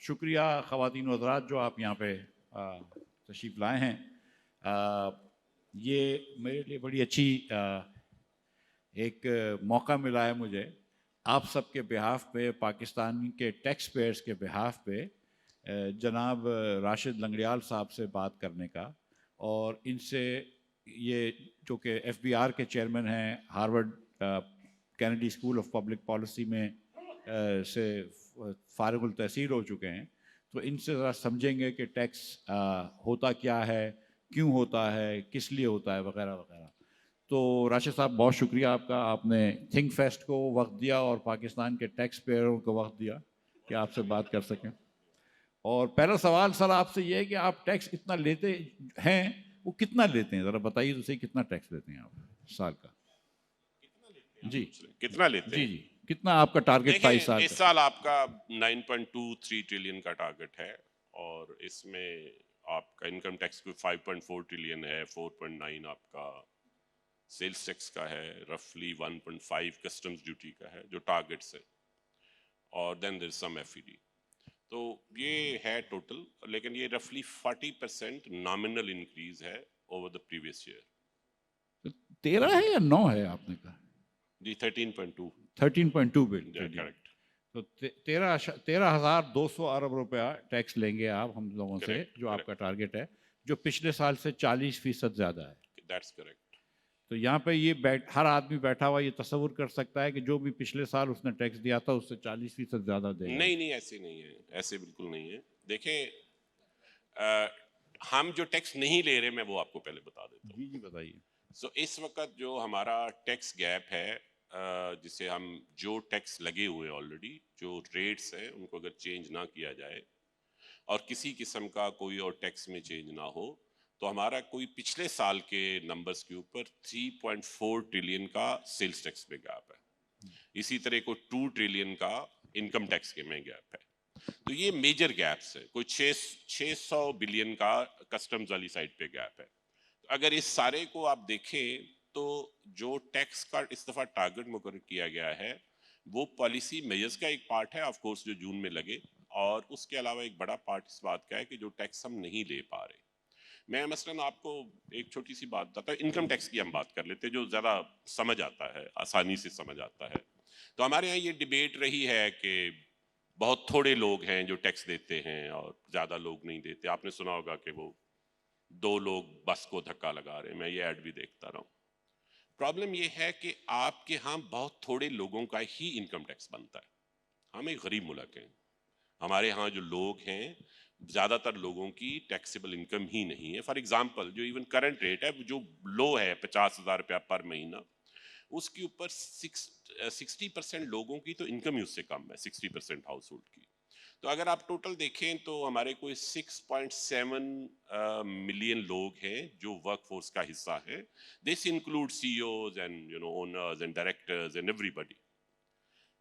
शुक्रिया ख़वातीन व हज़रात जो आप यहाँ पे तशरीफ़ लाए हैं। ये मेरे लिए बड़ी अच्छी एक मौका मिला है मुझे आप सबके बिहाफ पे, पाकिस्तान के टैक्स पेयर्स के बिहाफ पे जनाब राशिद लंगड़ियाल साहब से बात करने का, और इनसे ये जो कि FBR के चेयरमैन हैं, Harvard Kennedy school of public policy में से फारिगुल तहसील हो चुके हैं, तो इनसे ज़रा समझेंगे कि टैक्स होता क्या है, क्यों होता है, किस लिए होता है, वगैरह वगैरह। तो राशिद साहब, बहुत शुक्रिया आपका, आपने थिंक फेस्ट को वक्त दिया और पाकिस्तान के टैक्स पेयरों को वक्त दिया कि आपसे बात कर सकें। और पहला सवाल सर आपसे ये है कि आप टैक्स इतना लेते हैं, वो कितना लेते हैं, ज़रा बताइए तो सही, कितना टैक्स लेते हैं आप साल का? जी, कितना लेते जी हैं? जी, कितना आपका टारगेट था इस साल इस का? साल आपका 9.23 ट्रिलियन का टारगेट है, और इसमें आपका इनकम टैक्स कोई 5.4 ट्रिलियन है, 4.9 आपका सेल्स टैक्स का है, रफली 1.5 कस्टम्स ड्यूटी का है जो टारगेट्स है, और देन देयर सम एफईडी। तो ये है टोटल, लेकिन ये रफली 40% नॉमिनल इंक्रीज है ओवर द प्रीवियस ईयर। 13 है या 9 है आपने कहा? जी 13.2। 13.2 ट्रिलियन। करेक्ट, तो 13,200 अरब रुपया टैक्स लेंगे आप हम लोगों से, करेक्ट, जो आपका करेक्ट, टारगेट है, जो पिछले साल से 40% ज़्यादा है। That's correct. तो यहाँ पे ये हर आदमी बैठा हुआ ये तस्वुर कर सकता है कि जो भी पिछले साल उसने टैक्स दिया था उससे 40% ज़्यादा देगा। नहीं नहीं, ऐसे नहीं है, ऐसे बिल्कुल नहीं है। देखें, हम जो टैक्स नहीं ले रहे, मैं वो आपको पहले बता देता जी हूँ। जी, बताइए। इस वक्त जो हमारा टैक्स गैप है, जिसे हम जो टैक्स लगे हुए ऑलरेडी, जो रेट्स हैं उनको अगर चेंज ना किया जाए और किसी किस्म का कोई और टैक्स में चेंज ना हो, तो हमारा कोई पिछले साल के नंबर्स के ऊपर 3.4 ट्रिलियन का सेल्स टैक्स में गैप है। इसी तरह को 2 ट्रिलियन का इनकम टैक्स के में गैप है। तो ये मेजर गैप्स है। कोई 600 बिलियन का कस्टम्स वाली साइड पे गैप है। अगर इस सारे को आप देखें, तो जो टैक्स का इस दफा टारगेट मुकर्रर किया गया है, वो पॉलिसी मेजर्स का एक पार्ट है, ऑफ कोर्स, जो जून में लगे, और उसके अलावा एक बड़ा पार्ट इस बात का है कि जो टैक्स हम नहीं ले पा रहे। मैं मसलन आपको एक छोटी सी बात बताता हूँ। इनकम टैक्स की हम बात कर लेते हैं, जो ज़्यादा समझ आता है, आसानी से समझ आता है। तो हमारे यहाँ ये डिबेट रही है कि बहुत थोड़े लोग हैं जो टैक्स देते हैं और ज़्यादा लोग नहीं देते। आपने सुना होगा कि वो 2 लोग बस को धक्का लगा रहे हैं, मैं ये ऐड भी देखता रहा हूँ। प्रॉब्लम ये है कि आपके यहाँ बहुत थोड़े लोगों का ही इनकम टैक्स बनता है। हम एक गरीब मुल्क हैं, हमारे यहाँ जो लोग हैं, ज़्यादातर लोगों की टैक्सेबल इनकम ही नहीं है। फॉर एग्जाम्पल, जो इवन करंट रेट है, जो लो है 50,000 रुपया पर महीना, उसके ऊपर 60% लोगों की तो इनकम ही उससे कम है, 60% हाउस होल्ड की। तो अगर आप टोटल देखें तो हमारे कोई 6.7 मिलियन लोग हैं जो वर्कफोर्स का हिस्सा है। This include CEOs and owners and directors and everybody.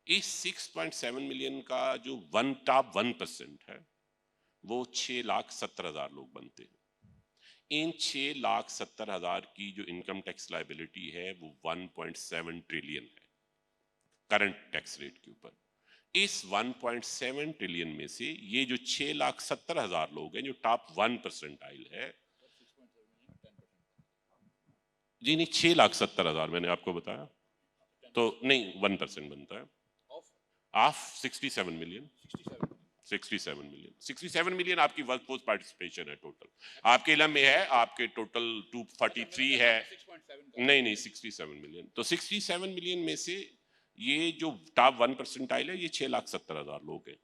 इस 6.7 मिलियन का जो टॉप 1% है, वो 6,70,000 लोग बनते हैं। इन 6,70,000 की जो इनकम टैक्स लाइबिलिटी है वो 1.7 ट्रिलियन है करंट टैक्स रेट के ऊपर। इस 1.7 ट्रिलियन में से ये जो 6,70,000 लोग हैं, जो टॉप 1% है, जी नहीं, 6,70,000 मैंने आपको बताया, तो नहीं, 1% बनता है ऑफ 67 मिलियन। 67 मिलियन आपकी वर्कफोर्स पार्टिसिपेशन है टोटल। आपके इलम में है, आपके टोटल 243 है। नहीं नहीं, 67 मिलियन। तो 67 मिलियन में से ये जो टॉप 1% है, ये 6,70,000 लोग हैं।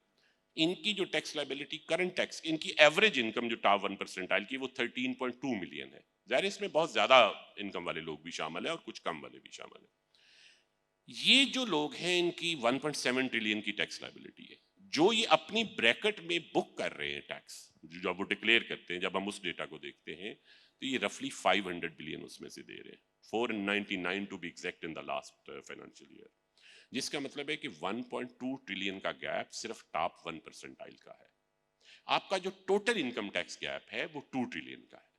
इनकी जो टैक्स लाइबिलिटी, करंट टैक्स, इनकी एवरेज इनकम जो टॉप 1% की, वो 13.2 मिलियन है। ज़ाहिर इसमें बहुत ज्यादा इनकम वाले लोग भी शामिल है और कुछ कम वाले भी शामिल है। ये जो लोग हैं, इनकी 1.7 ट्रिलियन की टैक्स लाइबिलिटी है। जो ये अपनी ब्रैकेट में बुक कर रहे हैं टैक्स, जब वो डिक्लेयर करते हैं, जब हम उस डेटा को देखते हैं, तो ये रफली 500 बिलियन उसमें से दे रहे हैं, 499 to be exact in the last financial year. जिसका मतलब है कि 1.2 ट्रिलियन का गैप सिर्फ टॉप 1% का है। आपका जो टोटल इनकम टैक्स गैप है वो 2 ट्रिलियन का है।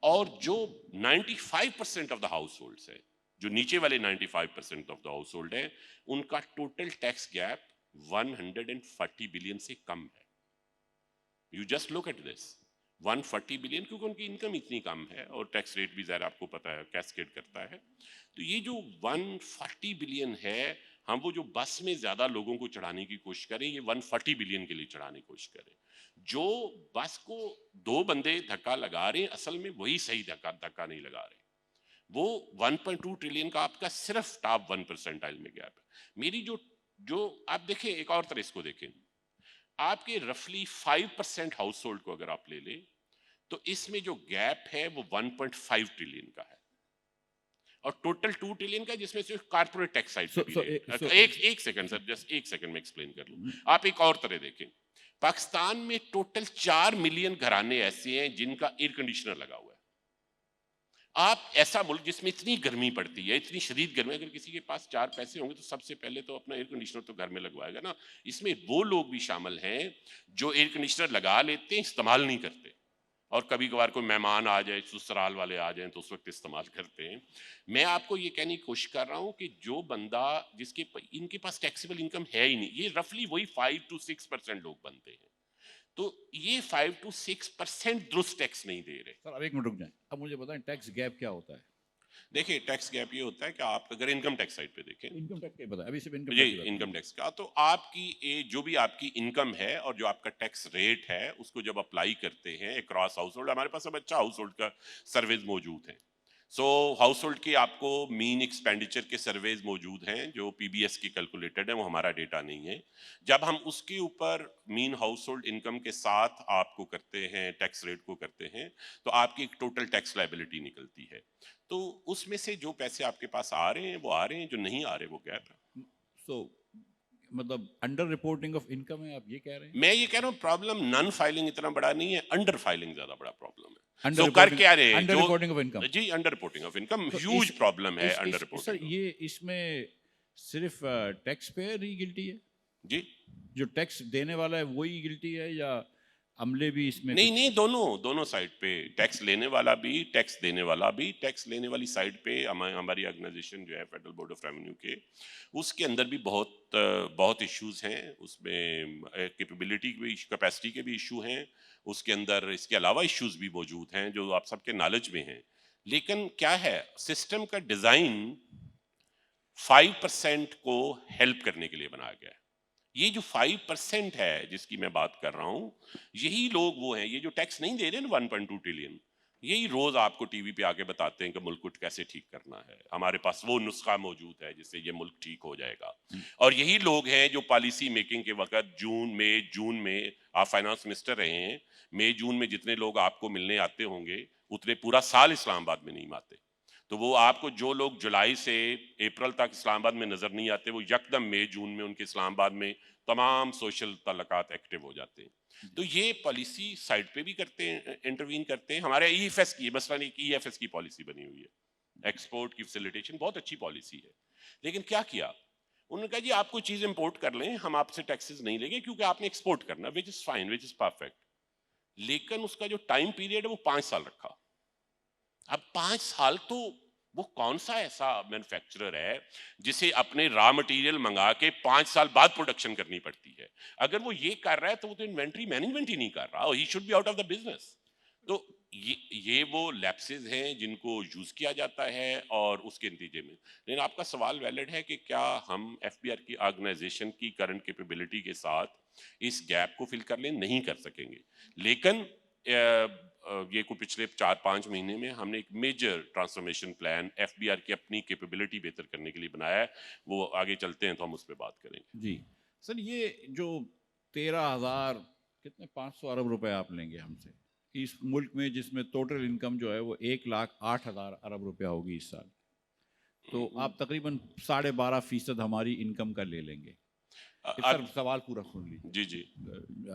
और जो 95% ऑफ द हाउस होल्ड है, जो नीचे वाले 95% ऑफ द हाउस होल्ड है, उनका टोटल टैक्स गैप 140 बिलियन से कम है। You just look at this 140 billion, क्योंकि उनकी इनकम इतनी कम है और टैक्स रेट भी ज़रा आपको पता है कैस्केड करता है। तो ये जो 140 बिलियन है, हम वो जो बस में ज़्यादा लोगों को चढ़ाने की कोशिश करें, ये 140 बिलियन के लिए चढ़ाने की कोशिश करें। जो बस को 2 बंदे धक्का लगा रहे हैं, असल में वही सही धक्का नहीं लगा रहे। वो 1.2 ट्रिलियन का आपका सिर्फ टॉप 1% में गैप है। मेरी जो जो आप देखें, एक और तरह इसको देखें, आपके रफली 5% हाउस होल्ड को अगर आप ले लें, तो इसमें जो गैप है वो 1.5 ट्रिलियन का है, और टोटल 2 ट्रिलियन का, जिसमें सिर्फ कारपोरेट टैक्स साइड पे भी है। एक सेकंड सर, जस्ट एक सेकंड में एक्सप्लेन कर लूं। आप एक और तरह देखें, पाकिस्तान में टोटल 4 मिलियन घराने ऐसे हैं जिनका एयर कंडीशनर लगा हुआ है। आप ऐसा मुल्क जिसमें इतनी गर्मी पड़ती है, इतनी शदीद गर्मी, अगर किसी के पास 4 पैसे होंगे तो सबसे पहले तो अपना एयर कंडीशनर तो घर में लगवाएगा ना। इसमें वो लोग भी शामिल हैं जो एयर कंडीशनर लगा लेते हैं, इस्तेमाल नहीं करते, और कभी कभार कोई मेहमान आ जाए, ससुराल वाले आ जाए, तो उस वक्त इस्तेमाल करते हैं। मैं आपको ये कहने की कोशिश कर रहा हूं कि जो बंदा इनके पास टैक्सेबल इनकम है ही नहीं, ये रफली वही 5 to 6% लोग बनते हैं, तो ये 5 to 6% दुरुस्त टैक्स नहीं दे रहे। सर अब एक मिनट रुक जाएं, अब मुझे बताएं टैक्स गैप क्या होता है? देखिए, टैक्स गैप ये होता है कि आप अगर इनकम टैक्स साइड पे देखें, इनकम टैक्स क्या बताएं, अभी सिर्फ इनकम जी टैक्स की बात इनकम करें। टैक्स का, तो आपकी जो भी आपकी इनकम है और जो आपका टैक्स रेट है, उसको जब अप्लाई करते हैं अक्रॉस हाउस होल्ड, हमारे पास अब अच्छा हाउस होल्ड का सर्वेज मौजूद है। सो हाउस होल्ड के आपको मीन एक्सपेंडिचर के सर्वेज मौजूद हैं जो पीबीएस की कैलकुलेटेड है, वो हमारा डेटा नहीं है। जब हम उसके ऊपर मीन हाउस होल्ड इनकम के साथ आपको करते हैं, टैक्स रेट को करते हैं, तो आपकी एक टोटल टैक्स लायबिलिटी निकलती है। तो उसमें से जो पैसे आपके पास आ रहे हैं वो आ रहे हैं, जो नहीं आ रहे वो गैप है। सो मतलब अंडर रिपोर्टिंग ऑफ इनकम है, आप ये कह रहे हैं? मैं ये कह रहा हूँ प्रॉब्लम नन फाइलिंग इतना बड़ा नहीं है, अंडर फाइलिंग ज्यादा बड़ा प्रॉब्लम है। अंडर सो कर रिपोर्टिंग, क्या रहे हैं अंडर जो, रिपोर्टिंग ऑफ इनकम। जी अंडर रिपोर्टिंग ऑफ इनकम तो ह्यूज प्रॉब्लम है, अंडर सर रिपोर्टिंग। ये इसमें सिर्फ टैक्स पेयर ही गिल्टी है? जी जो टैक्स देने वाला है वही गिल्टी है, या अमले भी इसमें नहीं कुछ? नहीं, दोनों साइड पे, टैक्स लेने वाला भी, टैक्स देने वाला भी। टैक्स लेने वाली साइड पे हमारी ऑर्गेनाइजेशन जो है फेडरल बोर्ड ऑफ रेवेन्यू के, उसके अंदर भी बहुत इश्यूज हैं। उसमें कैपेबिलिटी के, कैपेसिटी के भी इशू हैं उसके अंदर। इसके अलावा इश्यूज भी मौजूद हैं जो आप सबके नॉलेज में हैं। लेकिन क्या है, सिस्टम का डिजाइन 5% को हेल्प करने के लिए बनाया गया है। ये जो 5% है जिसकी मैं बात कर रहा हूं, यही लोग वो हैं, ये जो टैक्स नहीं दे रहे ना 1.2 ट्रिलियन, यही रोज आपको टीवी पे आके बताते हैं कि मुल्क को कैसे ठीक करना है, हमारे पास वो नुस्खा मौजूद है जिससे ये मुल्क ठीक हो जाएगा। और यही लोग हैं जो पॉलिसी मेकिंग के वक्त जून में आप फाइनेंस मिनिस्टर रहे हैं, मई जून में जितने लोग आपको मिलने आते होंगे उतने पूरा साल इस्लामाबाद में नहीं आते। तो वो आपको, जो लोग जुलाई से अप्रैल तक इस्लामाबाद में नजर नहीं आते, वो यकदम मई जून में उनके इस्लामाबाद में तमाम सोशल तल्लकात एक्टिव हो जाते हैं। तो ये पॉलिसी साइड पे भी करते हैं, इंटरवीन करते हैं। हमारे ईएफएस की, मसलन एक ईएफएस की पॉलिसी बनी हुई है, एक्सपोर्ट की फैसिलिटेशन, बहुत अच्छी पॉलिसी है। लेकिन क्या किया उन्होंने, कहा जी आप कोई चीज इंपोर्ट कर लें, हम आपसे टैक्सेस नहीं लेंगे क्योंकि आपने एक्सपोर्ट करना, which is fine, which is perfect. लेकिन उसका जो टाइम पीरियड है वो 5 साल रखा। अब 5 साल, तो वो कौन सा ऐसा मैन्युफैक्चरर है जिसे अपने रॉ मटेरियल मंगा के 5 साल बाद प्रोडक्शन करनी पड़ती है? अगर वो ये कर रहा है तो वो तो इन्वेंट्री मैनेजमेंट ही नहीं कर रहा, he should be out of the business. तो ये वो लैप्सेस हैं जिनको यूज किया जाता है और उसके नतीजे में। लेकिन आपका सवाल वैलिड है कि क्या हम एफबीआर की ऑर्गेनाइजेशन की करंट कैपेबिलिटी के साथ इस गैप को फिल कर लें? नहीं कर सकेंगे। लेकिन ये को पिछले 4-5 महीने में हमने एक मेजर ट्रांसफॉर्मेशन प्लान एफबीआर की अपनी कैपेबिलिटी बेहतर करने के लिए बनाया है। वो आगे चलते हैं तो हम उस पर बात करेंगे। जी सर, ये जो 13,000 कितने 500 अरब रुपए आप लेंगे हमसे इस मुल्क में, जिसमें टोटल इनकम जो है वो 1,08,000 अरब रुपया होगी इस साल, तो आप तकरीबन 12.5% हमारी इनकम का ले लेंगे। सर सवाल पूरा सुन लीजिए। जी जी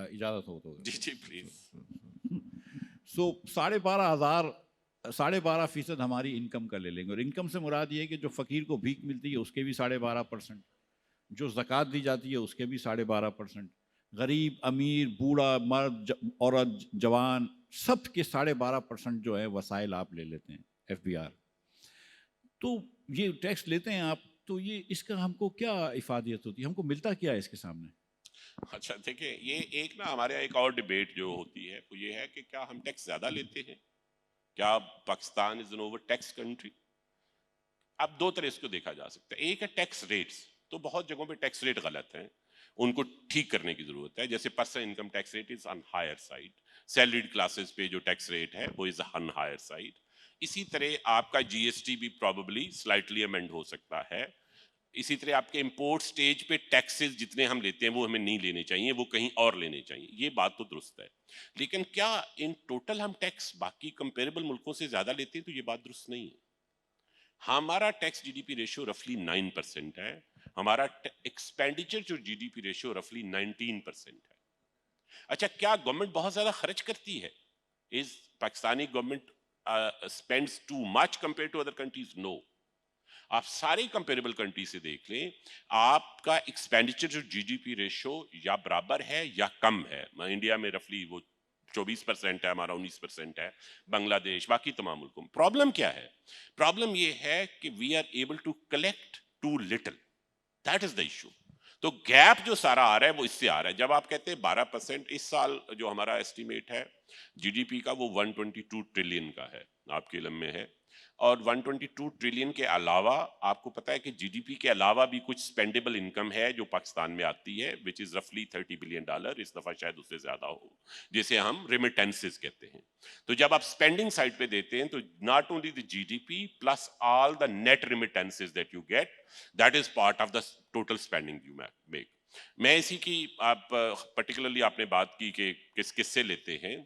इजाजत हो तो। जी जी प्लीज। सो 12.5% हमारी इनकम का ले लेंगे, और इनकम से मुराद ये है कि जो फकीर को भीख मिलती है उसके भी 12.5%, जो ज़कात दी जाती है उसके भी 12.5%, गरीब अमीर बूढ़ा मर्द औरत जवान सब के 12.5% जो है वसाइल आप ले लेते हैं एफबीआर। तो ये टैक्स लेते हैं आप, तो ये इसका हमको क्या इफादियत होती है, हमको मिलता क्या है इसके सामने? अच्छा देखिए, ये एक ना हमारे यहाँ एक और डिबेट जो होती है वो ये है कि क्या हम टैक्स ज्यादा लेते हैं, क्या Pakistan is an over tax country. अब दो तरह इसको देखा जा सकता है। एक है टैक्स रेट्स, तो बहुत जगहों पे टैक्स रेट गलत हैं, उनको ठीक करने की जरूरत है। जैसे personal income tax rate is on higher side, salaried classes पे जो टैक्स रेट है वो इज ऑन हायर साइड। इसी तरह आपका जीएसटी भी प्रॉब्लली स्लाइटली अमेंड हो सकता है। इसी तरह आपके इंपोर्ट स्टेज पे टैक्सेस जितने हम लेते हैं वो हमें नहीं लेने चाहिए, वो कहीं और लेने चाहिए, ये बात तो दुरुस्त है। लेकिन क्या इन टोटल हम टैक्स बाकी कंपेरेबल मुल्कों से ज्यादा लेते हैं, तो ये बात दुरुस्त नहीं है। हमारा टैक्स जीडीपी रेशियो रफली 9% है, हमारा एक्सपेंडिचर जो जीडीपी रेशियो रफली 19% है। अच्छा, क्या गवर्नमेंट बहुत ज्यादा खर्च करती है? Is Pakistani government spends too much compare to other countries? No. आप सारे कंपेरेबल कंट्री से देख लें, आपका एक्सपेंडिचर जो जीडीपी रेशियो या बराबर है या कम है। इंडिया में रफली वो 24% है, हमारा 19% है, बांग्लादेश, बाकी तमाम मुल्कों में। प्रॉब्लम क्या है? प्रॉब्लम ये है कि we are able to collect too little, that is the issue. तो गैप जो सारा आ रहा है वो इससे आ रहा है। जब आप कहते हैं 12%, इस साल जो हमारा एस्टिमेट है जीडीपी का वो 122 ट्रिलियन का है, आपके इल्म में है। और 122 ट्रिलियन के अलावा आपको पता है कि जीडीपी के अलावा भी कुछ स्पेंडेबल इनकम है जो पाकिस्तान में आती है, विच इज रफली $30 बिलियन, इस दफा शायद उससे ज्यादा हो, जिसे हम रेमिटेंसेस कहते हैं। तो जब आप स्पेंडिंग साइड पे देते हैं तो not only the GDP plus all the net remittances that you get, that is part of the total spending you make. मैं इसी की आप पर्टिकुलरली आपने बात की कि किस किस से लेते हैं।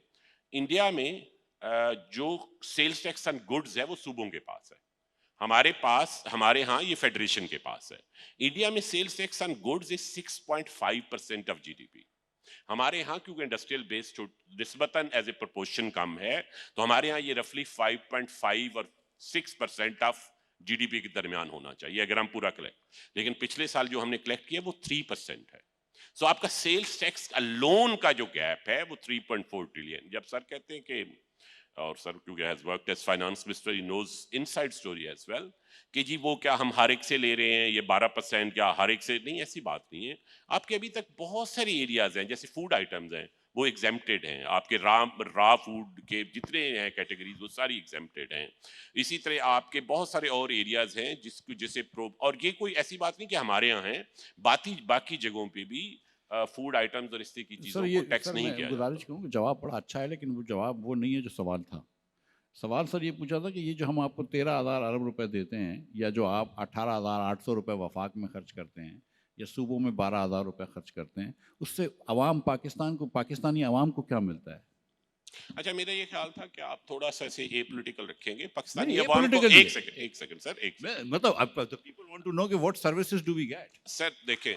इंडिया में जो सेल्स टैक्स ऑन गुड्स है वो सूबों के पास है, हमारे पास, हमारे यहाँ ये फेडरेशन के पास है। इंडिया में sales tax on goods is 6.5% of GDP. हमारे यहाँ क्योंकि इंडस्ट्रियल बेस निस्बतन एज ए प्रोपोर्शन कम है, तो हमारे यहाँ ये रफली 5.5 और 6% ऑफ जीडीपी के दरमियान होना चाहिए अगर हम पूरा कलेक्ट। लेकिन पिछले साल जो हमने कलेक्ट किया वो 3% है। सो आपका सेल्स टैक्स लोन का जो गैप है वो 3.4 ट्रिलियन। जब सर कहते हैं कि, और सर क्योंकि has worked as finance minister, he knows inside story as well, कि जी वो क्या हम हर एक से ले रहे हैं ये 12% या हर एक से नहीं, ऐसी बात नहीं है। आपके अभी तक बहुत सारे एरियाज हैं, जैसे फूड आइटम्स हैं वो एग्जेम्प्टेड हैं, आपके रा फूड के जितने हैं कैटेगरीज वो सारी एग्जेम्प्टेड हैं। इसी तरह आपके बहुत सारे और एरियाज हैं जिसको जैसे और ये कोई ऐसी बात नहीं कि हमारे यहाँ है, बाकी जगहों पे भी फूड आइटम्स और इस तरह की चीजों को टैक्स सर नहीं मैं किया गुजारिश जाता। करूँ, जवाब बड़ा अच्छा है लेकिन वो जवाब वो नहीं है जो सवाल था। सवाल सर ये पूछा था कि ये जो हम आपको 13,000 अरब रुपए देते हैं, या जो आप 18,800 रुपए वफाक में खर्च करते हैं, या सूबों में 12,000 रुपए खर्च करते हैं, उससे अवाम पाकिस्तान को, पाकिस्तानी अवाम को क्या मिलता है? अच्छा, मेरा ये ख्याल था कि आप थोड़ा सा ऐसे ए पॉलिटिकल रखेंगे पाकिस्तानी नहीं, ये अवाम को। पॉलिटिकल नहीं एक है। सेकंड, एक सेकंड सर, एक सेकंड। मतलब अब the people want to know कि what services do we get. Sir देखें,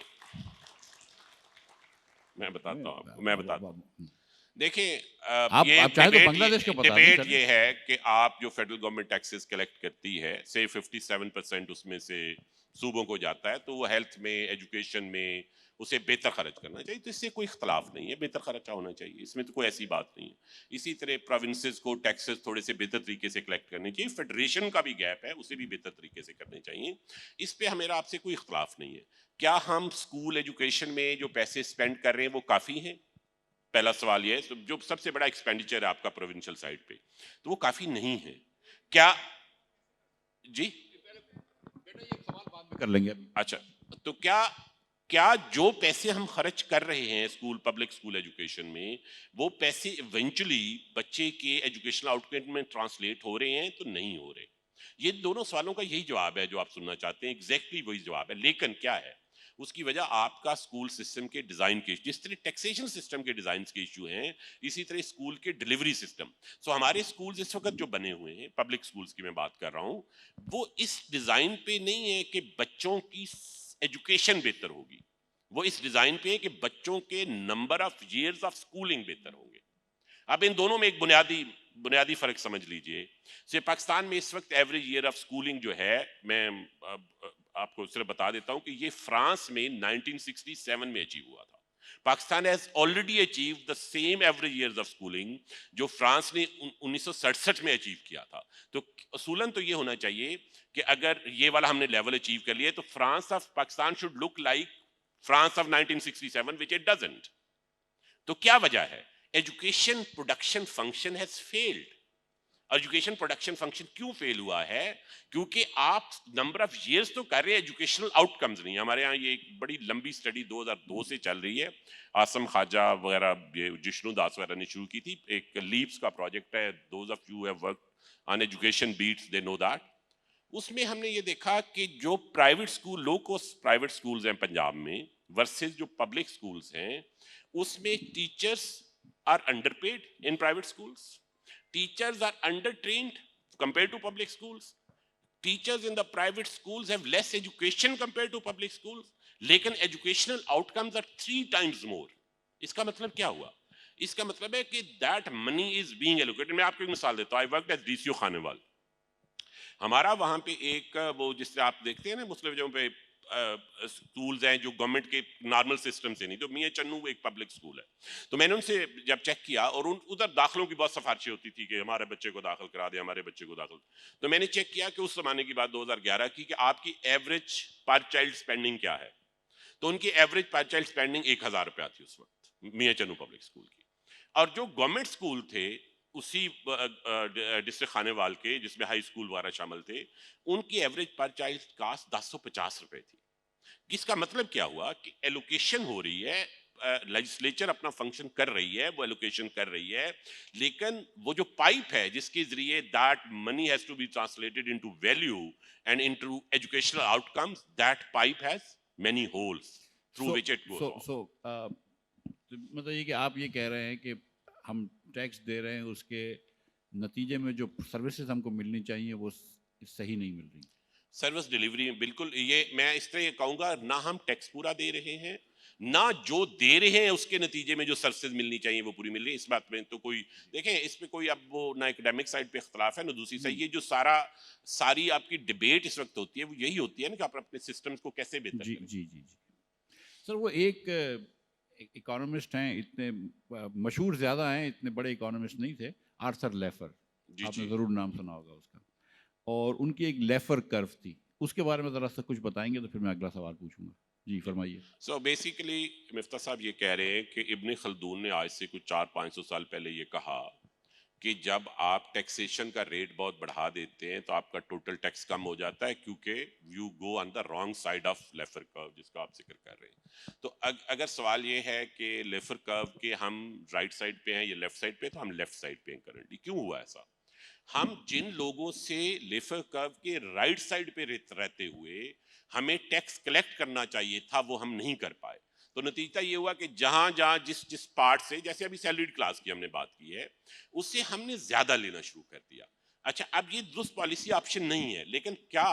मैं बताता हूँ आपको, मैं बताता हूँ। देखिए, ये आप चाहे तो बांग्लादेश का बता दें, डिबेट चलें। ये है कि आप जो फेडरल गवर्नमेंट टैक्सेस कलेक्ट करती है, से 57% उसमें से सूबों को जाता है, तो वो हेल्थ में, एजुकेशन में उसे बेहतर खर्च करना चाहिए, तो इससे कोई इख्तलाफ नहीं है, बेहतर खर्चा होना चाहिए, इसमें तो कोई ऐसी बात नहीं है। इसी तरह प्रोविंसेस को टैक्सेस थोड़े से बेहतर तरीके से कलेक्ट करने चाहिए, फेडरेशन का भी गैप है उसे भी बेहतर तरीके से करने चाहिए, इस पे मेरा आपसे कोई इख्तलाफ नहीं है। क्या हम स्कूल एजुकेशन में जो पैसे स्पेंड कर रहे हैं वो काफी हैं? पहला सवाल ये है। जो सबसे बड़ा एक्सपेंडिचर है आपका प्रोविंशियल साइड पे, तो वो काफी नहीं है क्या? जी बेटा ये सवाल बाद में कर लेंगे अभी। अच्छा, तो क्या क्या जो पैसे हम खर्च कर रहे हैं स्कूल, पब्लिक स्कूल एजुकेशन में, वो पैसे इवेंचुअली बच्चे के एजुकेशनल आउटकम में ट्रांसलेट हो रहे हैं तो नहीं हो रहे? ये दोनों सवालों का यही जवाब है जो आप सुनना चाहते हैं, एग्जैक्टली वही जवाब है। लेकिन क्या है उसकी वजह? आपका स्कूल सिस्टम के डिजाइन के, जिस तरह टैक्सेशन सिस्टम के डिजाइन के इशू हैं, इसी तरह स्कूल के डिलीवरी सिस्टम। सो हमारे स्कूल इस वक्त जो बने हुए हैं, पब्लिक स्कूल्स की मैं बात कर रहा हूं, वो इस डिजाइन पे नहीं है कि बच्चों की एजुकेशन बेहतर होगी, वो इस डिजाइन पे है कि बच्चों के number of years of schooling बेहतर होंगे। अब इन दोनों में एक बुनियादी बुनियादी फर्क समझ लीजिए। से पाकिस्तान में इस वक्त एवरेज ईयर ऑफ स्कूलिंग जो है, मैं आपको सिर्फ बता देता हूं कि ये फ्रांस में 1967 में अचीव हुआ था। Pakistan has already achieve the same average years of schooling जो फ्रांस ने 1967 में अचीव किया था। तो असूलन तो ये होना चाहिए कि अगर ये वाला हमने लेवल अचीव कर लिया तो France of Pakistan should look like France of 1967, which it doesn't. तो क्या वजह है? Education production function has failed. Education production function क्यों फेल हुआ है? क्योंकि आप नंबर ऑफ इयर्स तो कर रहे हैं, एजुकेशनल आउटकम्स नहीं। हमारे यहाँ ये एक बड़ी लंबी स्टडी 2002 से चल रही है, आसम खाजा वगैरह, ये जिष्णु दास वगैरह ने शुरू की थी। एक लीप्स का प्रोजेक्ट है, those of you have worked on education beats, they know that. उसमें हमने ये देखा कि जो private school, low cost private schools हैं पंजाब में वर्सेस जो पब्लिक स्कूल्स हैं, उसमें teachers are underpaid in private schools, teachers are undertrained compared to public schools, teachers in the private schools have less education compared to public schools, लेकिन educational outcomes are 3 times more। इसका मतलब क्या हुआ? इसका मतलब है कि that money is being allocated। मैं आपको एक मिसाल देता हूँ, I worked as DCO Khanewal. हमारा वहां पे एक वो जिससे आप देखते हैं ना मुस्लिम जगहों पे स्कूल्स हैं जो गवर्नमेंट के नॉर्मल सिस्टम से नहीं, तो मियां चन्नू एक पब्लिक स्कूल है। तो मैंने उनसे जब चेक किया, और उधर दाखिलों की बहुत सिफारिशें होती थी कि हमारे बच्चे को दाखिल करा दे, हमारे बच्चे को दाखिल। तो मैंने चेक किया कि उस जमाने की बात 2011 की, कि आपकी एवरेज पर चाइल्ड स्पेंडिंग क्या है। तो उनकी एवरेज पर चाइल्ड स्पेंडिंग 1000 रुपया थी उस वक्त मियां चन्नू पब्लिक स्कूल की। और जो गवर्नमेंट स्कूल थे उसी डिस्ट्रिक्ट खानेवाल के, जिसमें हाई स्कूल वगैरह शामिल थे, उनकी एवरेज पर चाइल्ड कास्ट 1050 रुपए थी। इसका मतलब क्या हुआ कि एलोकेशन हो रही है, लेजिस्लेचर अपना फंक्शन कर रही है, वो एलोकेशन कर रही है, लेकिन वो जो पाइप है जिसके जरिए that money has to be translated into value and into educational outcomes, that pipe has many holes through which it goes. मतलब ये कि आप ये कह रहे हैं कि हम टैक्स दे रहे हैं, उसके नतीजे में जो सर्विसेज हमको मिलनी चाहिए वो सही नहीं मिल रही। सर्विस डिलीवरी बिल्कुल, ये मैं इस तरह कहूंगा, ना हम टैक्स पूरा दे रहे हैं, ना जो दे रहे हैं उसके नतीजे में जो सर्विसेज मिलनी चाहिए वो पूरी मिल रही है। इस बात में तो कोई, देखें इस पे कोई अब वो ना एकेडमिक साइड पे इख्तलाफ है, ना दूसरी साइड। ये जो सारी आपकी डिबेट इस वक्त होती है वो यही होती है ना कि आप अपने सिस्टम्स को कैसे बेहतर जी करें। जी जी जी सर, वो एक इकोनॉमिस्ट हैं, इतने मशहूर ज़्यादा हैं, इतने बड़े इकोनॉमिस्ट नहीं थे, आर्थर लेफर, आपने ज़रूर नाम सुना होगा उसका। और उनकी एक लेफर कर्व थी, उसके बारे में ज़रा सा कुछ बताएंगे तो फिर मैं अगला सवाल पूछूंगा। जी फरमाइए। सो बेसिकली मिफ्ता साहब ये कह रहे हैं कि इब्न खल्दून ने आज से कुछ 400-500 साल पहले ये कहा कि जब आप टैक्सेशन का रेट बहुत बढ़ा देते हैं तो आपका टोटल टैक्स कम हो जाता है, क्योंकि you go on the wrong side of Laffer curve, जिसका आप जिक्र कर रहे हैं। तो अगर सवाल ये है कि लेफर कर्व के हम राइट साइड पे हैं या लेफ्ट साइड पे, तो हम लेफ्ट साइड पे हैं करंटली। क्यों हुआ ऐसा? हम जिन लोगों से लेफर कर्व के राइट साइड पे रहते हुए हमें टैक्स कलेक्ट करना चाहिए था, वो हम नहीं कर पाए। तो नतीजा ये हुआ कि जहां जहां जिस जिस पार्ट से, जैसे अभी सैलरीड क्लास की हमने बात की है, उससे हमने ज्यादा लेना शुरू कर दिया। अच्छा, अब ये दुरुस्त पॉलिसी ऑप्शन नहीं है, लेकिन क्या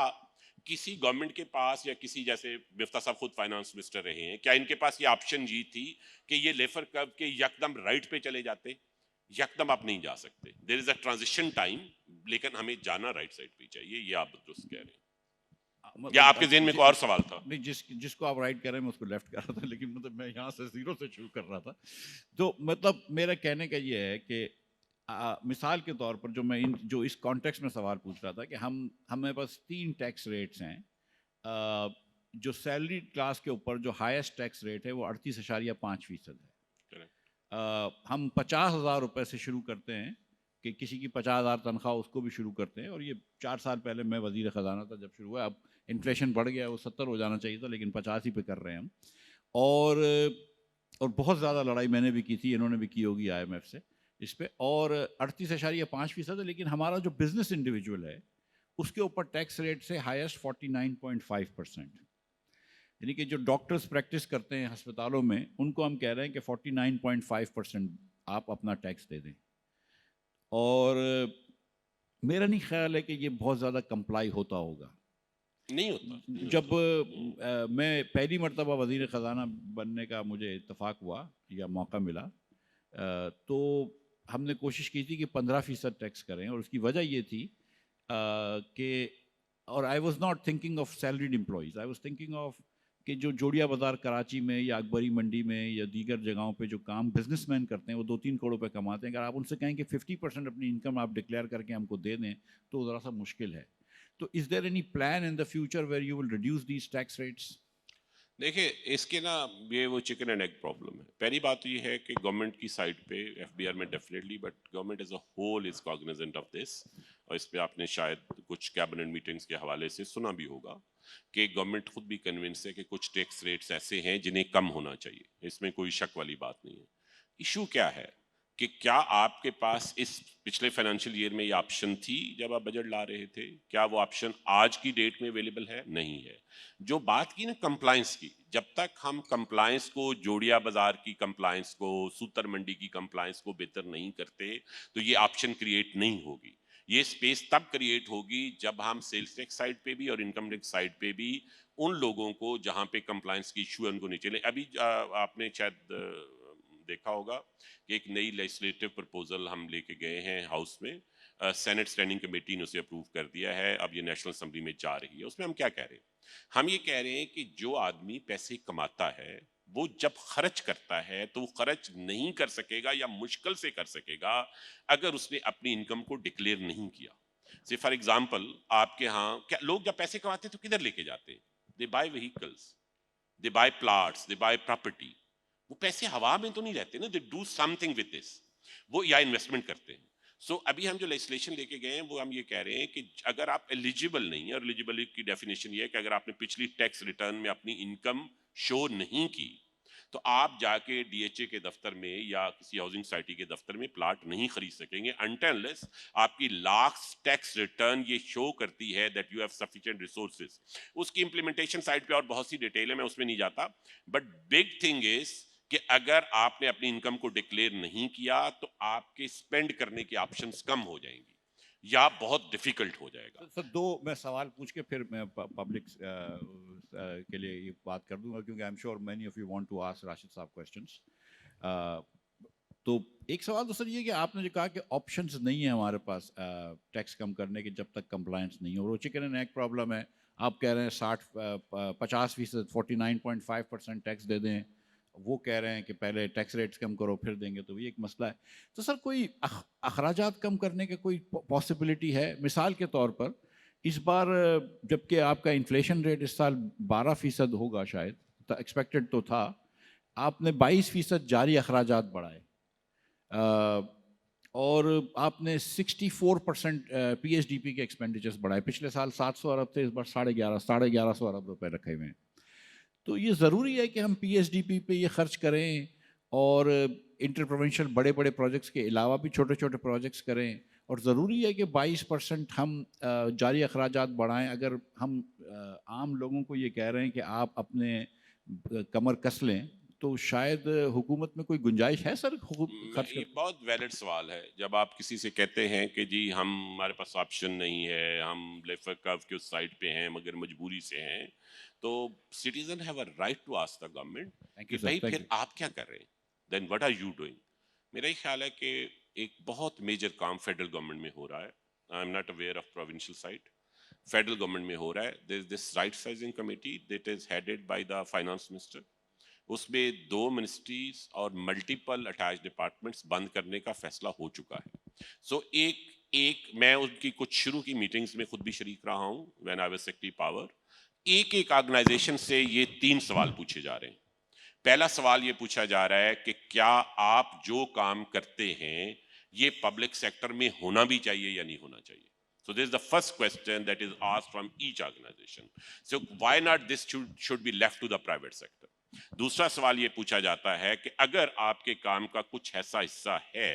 किसी गवर्नमेंट के पास, या किसी, जैसे मिफ्ता साहब खुद फाइनेंस मिनिस्टर रहे हैं, क्या इनके पास ये ऑप्शन ये थी कि ये लेफर कर्व के यकदम राइट पे चले जाते? यकदम आप नहीं जा सकते, there is a transition time, लेकिन हमें जाना राइट साइड पे चाहिए। ये आप दुरुस्त कह रहे हैं, या आपके ज़हन में कोई और सवाल था? नहीं, जिसको आप राइट कह रहे हैं मैं उसको लेफ्ट कर रहा था, लेकिन मतलब मैं यहाँ से जीरो से शुरू कर रहा था। तो मतलब मेरा कहने का ये है कि मिसाल के तौर पर जो इस कॉन्टेक्स्ट में सवाल पूछ रहा था कि हमारे पास 3 टैक्स रेट्स हैं। जो सैलरी क्लास के ऊपर जो हाईएस्ट टैक्स रेट है वो 38.5% है। हम 50,000 रुपये से शुरू करते हैं कि किसी की 50,000 तनख्वाह, उसको भी शुरू करते हैं। और ये 4 साल पहले मैं वजीर ख़जाना था जब शुरू हुआ, अब इन्फ्लेशन बढ़ गया, वो 70 हो जाना चाहिए था, लेकिन 50 ही पे कर रहे हैं हम। और बहुत ज़्यादा लड़ाई मैंने भी की थी, इन्होंने भी की होगी IMF से इस पे। और 38.5% है, लेकिन हमारा जो बिजनेस इंडिविजुअल है उसके ऊपर टैक्स रेट से हाईएस्ट 49.5%। यानी कि जो डॉक्टर्स प्रैक्टिस करते हैं अस्पतालों में, उनको हम कह रहे हैं कि 49.5% आप अपना टैक्स दे दें। और मेरा नहीं ख्याल है कि ये बहुत ज़्यादा कंप्लाई होता होगा। नहीं होता। जब मैं पहली मरतबा वज़ीर ख़जाना बनने का मुझे इत्तफाक हुआ या मौका मिला, तो हमने कोशिश की थी कि 15% टैक्स करें। और उसकी वजह ये थी कि, और I was not thinking of salaried employees, I was thinking of कि जो जोड़िया बाज़ार कराची में या अकबरी मंडी में या दीगर जगहों पे जो काम बिजनेसमैन करते हैं, वो 2-3 करोड़ रुपए कमाते हैं, अगर आप उनसे कहें कि 50% अपनी इनकम आप डिक्लेयर करके हमको दे दें तो ज़रा सा मुश्किल है। तो is there any plan in the future where you will reduce these tax rates? देखिए, इसके ना ये वो चिकन एंड एग प्रॉब्लम है। पहली बात तो ये है कि गवर्नमेंट की साइड पे एफबीआर में definitely, but government as a whole is cognizant of this. और इस पे आपने शायद कुछ कैबिनेट मीटिंग्स के हवाले से सुना भी होगा कि गवर्नमेंट खुद भी कन्विंस है कि कुछ टैक्स रेट्स ऐसे हैं जिन्हें कम होना चाहिए। इसमें कोई शक वाली बात नहीं है। इशू क्या है कि क्या आपके पास इस पिछले फाइनेंशियल ईयर में ये ऑप्शन थी जब आप बजट ला रहे थे? क्या वो ऑप्शन आज की डेट में अवेलेबल है? नहीं है। जो बात की ना कंप्लायंस की, जब तक हम कंप्लायंस को, जोड़िया बाजार की कंप्लायंस को, सूतर मंडी की कंप्लायंस को बेहतर नहीं करते, तो ये ऑप्शन क्रिएट नहीं होगी। ये स्पेस तब क्रिएट होगी जब हम सेल्स टैक्स साइड पे भी और इनकम टैक्स साइड पे भी उन लोगों को जहां पे कंप्लायंस की इशू है उनको नहीं चले। अभी आपने शायद देखा होगा कि एक नई लेजिस्लेटिव प्रपोजल हम लेके गए हैं हाउस में। सेनेट स्टैंडिंग कमेटी ने उसे अप्रूव कर दिया है, अब ये नेशनल असेंबली में जा रही है। उसमें हम क्या कह रहे हैं? हम ये कह रहे हैं कि जो आदमी पैसे कमाता है वो जब खर्च करता है तो वो खर्च नहीं कर सकेगा या मुश्किल से कर सकेगा अगर उसने अपनी इनकम को डिक्लेयर नहीं किया। से फॉर एग्जांपल, आपके यहाँ क्या लोग जब पैसे कमाते हैं तो किधर लेके जाते हैं? दे बाय व्हीकल्स, दे बाय प्लाट्स, दे बाय प्रॉपर्टी। वो पैसे हवा में तो नहीं रहते ना, they do something with this. वो या इन्वेस्टमेंट करते हैं। सो अभी हम जो लेजिस्लेशन लेके गए हैं वो हम ये कह रहे हैं कि अगर आप एलिजिबल नहीं है, और एलिजिबिलिटी की डेफिनेशन ये है कि अगर आपने पिछली टैक्स रिटर्न में अपनी इनकम शो नहीं की तो आप जाके डीएचए के दफ्तर में या किसी हाउसिंग सोसाइटी के दफ्तर में प्लाट नहीं खरीद सकेंगे अनटिल आपकी लास्ट टैक्स रिटर्न ये शो करती है that you have sufficient resources. उसकी इंप्लीमेंटेशन साइड पे और बहुत सी डिटेल है, मैं उसमें नहीं जाता। बट बिग थिंग इज कि अगर आपने अपनी इनकम को डिक्लेयर नहीं किया तो आपके स्पेंड करने के ऑप्शंस कम हो जाएंगी या बहुत डिफिकल्ट हो जाएगा। सर दो मैं सवाल पूछ के फिर मैं पब्लिक के लिए ये बात कर दूंगा, क्योंकि I am sure many of you want to ask Rashid साहब क्वेश्चंस। तो एक सवाल तो सर ये कि आपने जो कहा कि ऑप्शंस नहीं है हमारे पास टैक्स कम करने के जब तक कंप्लायंस नहीं हो। वो चिकन एंड एग प्रॉब्लम है। आप कह रहे हैं 50% 49.5% टैक्स दे दें, वो कह रहे हैं कि पहले टैक्स रेट्स कम करो फिर देंगे, तो ये एक मसला है। तो सर कोई अखराजात कम करने की कोई पॉसिबिलिटी है? मिसाल के तौर पर इस बार जबकि आपका इन्फ्लेशन रेट इस साल 12% होगा शायद, एक्सपेक्टेड तो था, आपने 22% जारी अखराजात बढ़ाए और आपने 64% पीएचडीपी के एक्सपेंडिचर्स बढ़ाए। पिछले साल 700 अरब थे, इस बार 1150 अरब रुपए रखे हुए हैं। तो ये ज़रूरी है कि हम पीएचडीपी पे ये खर्च करें और इंटर प्रोविंशियल बड़े बड़े प्रोजेक्ट्स के अलावा भी छोटे छोटे प्रोजेक्ट्स करें, और ज़रूरी है कि 22% हम जारी अखराजात बढ़ाएं। अगर हम आम लोगों को ये कह रहे हैं कि आप अपने कमर कस लें, तो शायद हुकूमत में कोई गुंजाइश है सर खर्च ये कर? बहुत वैलिड सवाल है। जब आप किसी से कहते हैं कि जी हम हमारे पास ऑप्शन नहीं है, हम लेफर कर्व के उस साइड पे हैं मगर मजबूरी से हैं, तो citizen have a right to ask the government thank कि यू सर, भाई थैंक फिर यू। आप क्या कर रहे हैं, then what are you doing. मेरा ही ख्याल है कि एक बहुत मेजर काम फेडरल गवर्नमेंट में हो रहा है। I am not aware of provincial side. Federal government में हो रहा है। There is this right sizing committee that is headed by the finance minister. उसमें 2 मिनिस्ट्रीज और मल्टीपल अटैच डिपार्टमेंट्स बंद करने का फैसला हो चुका है। सो एक एक मैं उनकी कुछ शुरू की मीटिंग्स में खुद भी शरीक रहा हूं when I was secretary power. एक एक ऑर्गेनाइजेशन से ये 3 सवाल पूछे जा रहे हैं। पहला सवाल ये पूछा जा रहा है कि क्या आप जो काम करते हैं ये पब्लिक सेक्टर में होना भी चाहिए या नहीं होना चाहिए। So this is the first question that is asked from each organization. So why not this should be left to the private sector? दूसरा सवाल ये पूछा जाता है कि अगर आपके काम का कुछ ऐसा हिस्सा है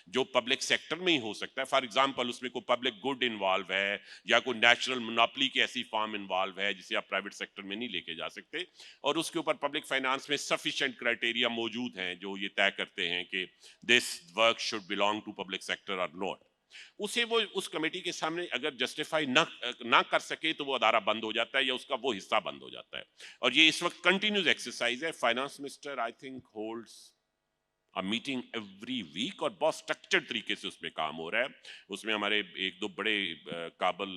जो पब्लिक सेक्टर में ही हो सकता है, फॉर एग्जांपल उसमें कोई पब्लिक गुड इन्वॉल्व है या कोई नेचुरल मोनोपोली की ऐसी फॉर्म इन्वॉल्व है जिसे आप प्राइवेट सेक्टर में नहीं लेके जा सकते, और उसके ऊपर पब्लिक फाइनेंस में सफिशिएंट क्राइटेरिया मौजूद हैं जो ये तय करते हैं कि this work should belong to public sector और नॉट, उसे वो उस कमेटी के सामने अगर जस्टिफाई ना कर सके तो वो अदारा बंद हो जाता है या उसका वो हिस्सा बंद हो जाता है। और ये इस वक्त कंटिन्यूस एक्सरसाइज है। Finance minister I think holds meeting every week और बहुत स्ट्रक्चर्ड तरीके से उसमें काम हो रहा है। उसमें हमारे एक दो बड़े काबल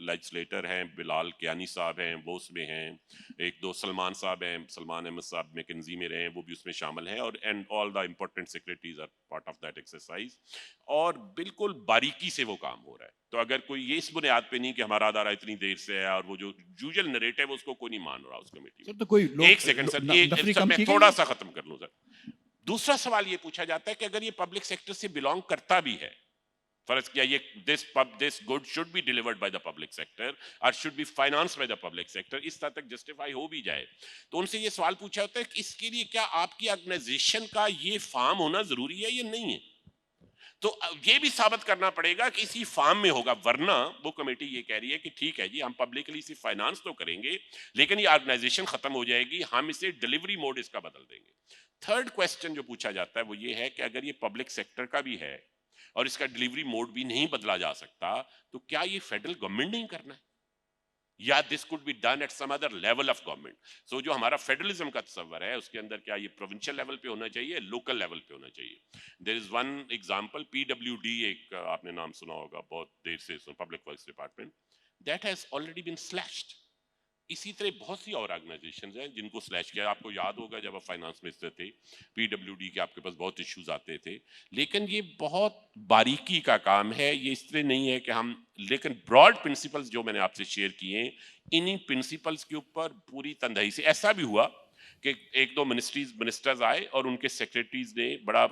लेजिस्लेटर हैं, बिलाल कियानी साहब हैं, वो उसमें हैं, एक दो सलमान साहब हैं, सलमान अहमद साहब मैकेंजी में रहे हैं, वो भी उसमें शामिल हैं, और and all the important secretaries are part of that exercise. और बिल्कुल बारीकी से वो काम हो रहा है। तो अगर कोई ये इस बुनियाद पे नहीं कि हमारा अदारा इतनी देर से है और वो जो यूजुअल नरेटिव है उसको कोई नहीं मान रहा उस कमेटी सर में। तो कोई लोग एक सेकंड सर, नफरी सर कम मैं की गई थोड़ा है? सा खत्म कर लूं सर। दूसरा सवाल ये पूछा जाता है कि अगर ये पब्लिक सेक्टर से बिलोंग करता भी है, फर्ज किया ये this good should be delivered by the public sector और should be financed by the public sector, इस तरह तक जस्टिफाई हो भी जाए, तो उनसे ये सवाल पूछा होता है कि इसके लिए क्या आपकी ऑर्गेनाइजेशन का ये फार्म होना जरूरी है या नहीं है? तो ये भी साबित करना पड़ेगा कि इसी फार्म में होगा, वरना वो कमेटी ये कह रही है कि ठीक है जी हम पब्लिकली इसे फाइनेंस तो करेंगे लेकिन ये ऑर्गेनाइजेशन खत्म हो जाएगी, हम इसे डिलीवरी मोड इसका बदल देंगे। थर्ड क्वेश्चन जो पूछा जाता है वो ये है कि अगर ये पब्लिक सेक्टर का भी है और इसका डिलीवरी मोड भी नहीं बदला जा सकता, तो क्या ये फेडरल गवर्नमेंट नहीं करना है, या this could be done at some other level of government? So जो हमारा फेडरलिज्म का तस्वर है उसके अंदर क्या ये प्रोविंशियल लेवल पे होना चाहिए, लोकल लेवल पे होना चाहिए? There is one example, PWD, एक आपने नाम सुना होगा, बहुत देर से public works department, that has already been slashed. इसी तरह बहुत सी और ऑर्गेनाइजेशंस हैं जिनको स्लैश किया। आपको याद होगा जब आप फाइनेंस मिनिस्टर थे, पीडब्ल्यूडी के आपके पास बहुत इश्यूज आते थे, लेकिन ये बहुत बारीकी का काम है, ये इस तरह नहीं है कि हम, लेकिन ब्रॉड प्रिंसिपल्स जो मैंने आपसे शेयर किए, इन्हीं प्रिंसिपल्स के ऊपर पूरी तंदाई से ऐसा भी हुआ कि एक दो मिनिस्टर्स आए और उनके सेक्रेटरीज ने बड़ा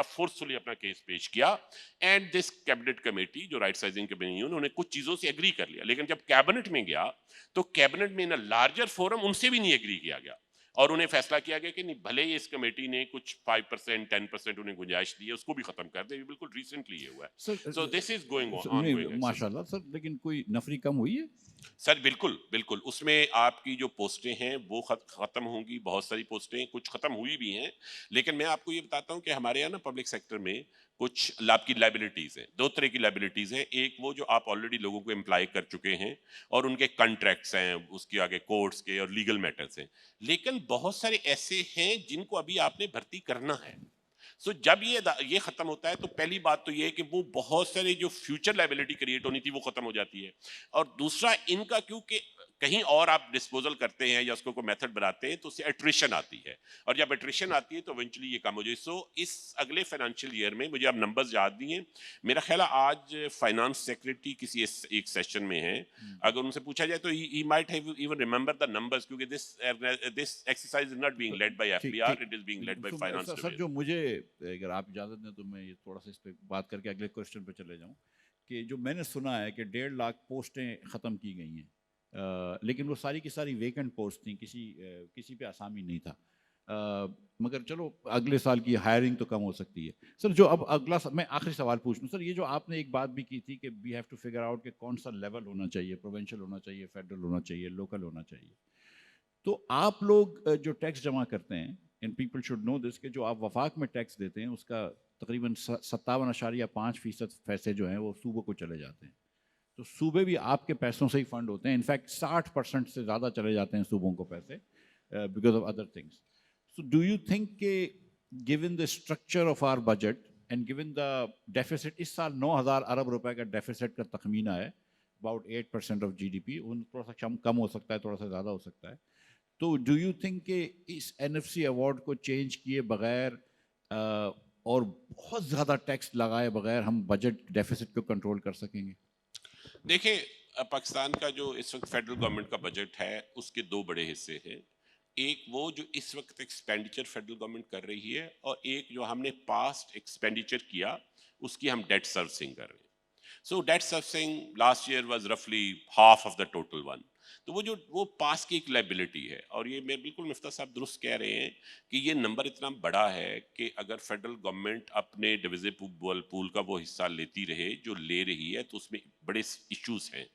फोर्सफुली अपना केस पेश किया, एंड दिस कैबिनेट कमेटी जो राइट साइजिंग कमेटी, उन्होंने कुछ चीजों से एग्री कर लिया, लेकिन जब कैबिनेट में गया तो कैबिनेट में इन लार्जर फोरम उनसे भी नहीं एग्री किया गया और उन्हें फैसला किया गया कि नहीं, भले ही इस कमेटी ने कुछ 5% 10% उन्हें गुंजाइश दी है, उसको भी खत्म कर दे। बिल्कुल रिसेंटली ये हुआ है। Sir so this is going नहीं, ऑन गोइंग। माशाल्लाह सर, लेकिन कोई नफरी कम हुई है? सर बिल्कुल बिल्कुल, उसमें आपकी जो पोस्टें हैं वो खत्म होंगी, बहुत सारी पोस्टें कुछ खत्म हुई भी हैं, लेकिन मैं आपको ये बताता हूँ कि हमारे यहाँ ना पब्लिक सेक्टर में कुछ लाभ की लाइबिलिटीज हैं, दो तरह की लाइबिलिटीज हैं। एक वो जो आप ऑलरेडी लोगों को एम्प्लॉय कर चुके हैं और उनके कॉन्ट्रैक्ट्स हैं, उसके आगे कोर्ट्स के और लीगल मैटर्स हैं, लेकिन बहुत सारे ऐसे हैं जिनको अभी आपने भर्ती करना है। सो जब ये खत्म होता है तो पहली बात तो ये है कि वो बहुत सारे जो फ्यूचर लाइबिलिटी क्रिएट होनी थी वो खत्म हो जाती है, और दूसरा इनका क्योंकि कहीं और आप डिस्पोजल करते हैं या उसको कोई मेथड बनाते हैं तो उससे एट्रिशन आती है, और जब एट्रिशन आती है तो इवेंचुअली ये कम हो जाए। सो इस अगले फाइनेंशियल ईयर में, मुझे अब नंबर्स याद नहीं है, मेरा ख्याल है आज फाइनेंस सेक्रेटरी किसी एक सेशन में है, अगर उनसे पूछा जाए तो he might have even remember the numbers, क्योंकि this exercise is not being led by FBR, it is being led by finance sir जो मुझे, अगर आप इजाज़त दें तो मैं ये थोड़ा सा इस पे बात करके अगले क्वेश्चन पे चले जाऊं, कि जो मैंने सुना है कि 1.5 लाख पोस्टें ख़त्म की गई हैं, लेकिन वो सारी की सारी वेकेंट पोस्ट थी, किसी पे आसामी नहीं था। मगर चलो अगले साल की हायरिंग तो कम हो सकती है। सर जो अब मैं आखिरी सवाल पूछ लूँ सर, ये जो आपने एक बात भी की थी कि we have to figure out कि कौन सा लेवल होना चाहिए, प्रोविंशियल होना चाहिए, फेडरल होना चाहिए, लोकल होना चाहिए, तो आप लोग जो टैक्स जमा करते हैं, and people should know this, कि जो आप वफाक में टैक्स देते हैं उसका तकरीबन 57.5% पैसे जो हैं वो सूबों को चले जाते हैं। तो सूबे भी आपके पैसों से ही फंड होते हैं, इनफैक्ट 60% से ज़्यादा चले जाते हैं सूबों को पैसे, because of other things. So do you think के given the structure of our budget and given the deficit, इस साल 9,000 अरब रुपए का डेफिसिट का तखमीना है, अबाउट 8% ऑफ GDP, थोड़ा सा कम हो सकता है, थोड़ा सा ज़्यादा हो सकता है, तो डू यू थिंक कि इस NFC अवार्ड को चेंज किए बगैर और बहुत ज़्यादा टैक्स लगाए बगैर हम बजट डेफिसिट को कंट्रोल कर सकेंगे? देखिए, पाकिस्तान का जो इस वक्त फेडरल गवर्नमेंट का बजट है उसके दो बड़े हिस्से हैं। एक वो जो इस वक्त एक्सपेंडिचर फेडरल गवर्नमेंट कर रही है, और एक जो हमने पास्ट एक्सपेंडिचर किया उसकी हम डेट सर्विसिंग कर रहे हैं। So debt servicing last year was रफली half of the total one. तो वो पास की एक लाइबिलिटी है, और ये मैं बिल्कुल मिफ्ता साहब दुरुस्त कह रहे हैं कि ये नंबर इतना बड़ा है कि अगर फेडरल गवर्नमेंट अपने डिविजिबल पूल का वो हिस्सा लेती रहे जो ले रही है तो उसमें बड़े इश्यूज हैं,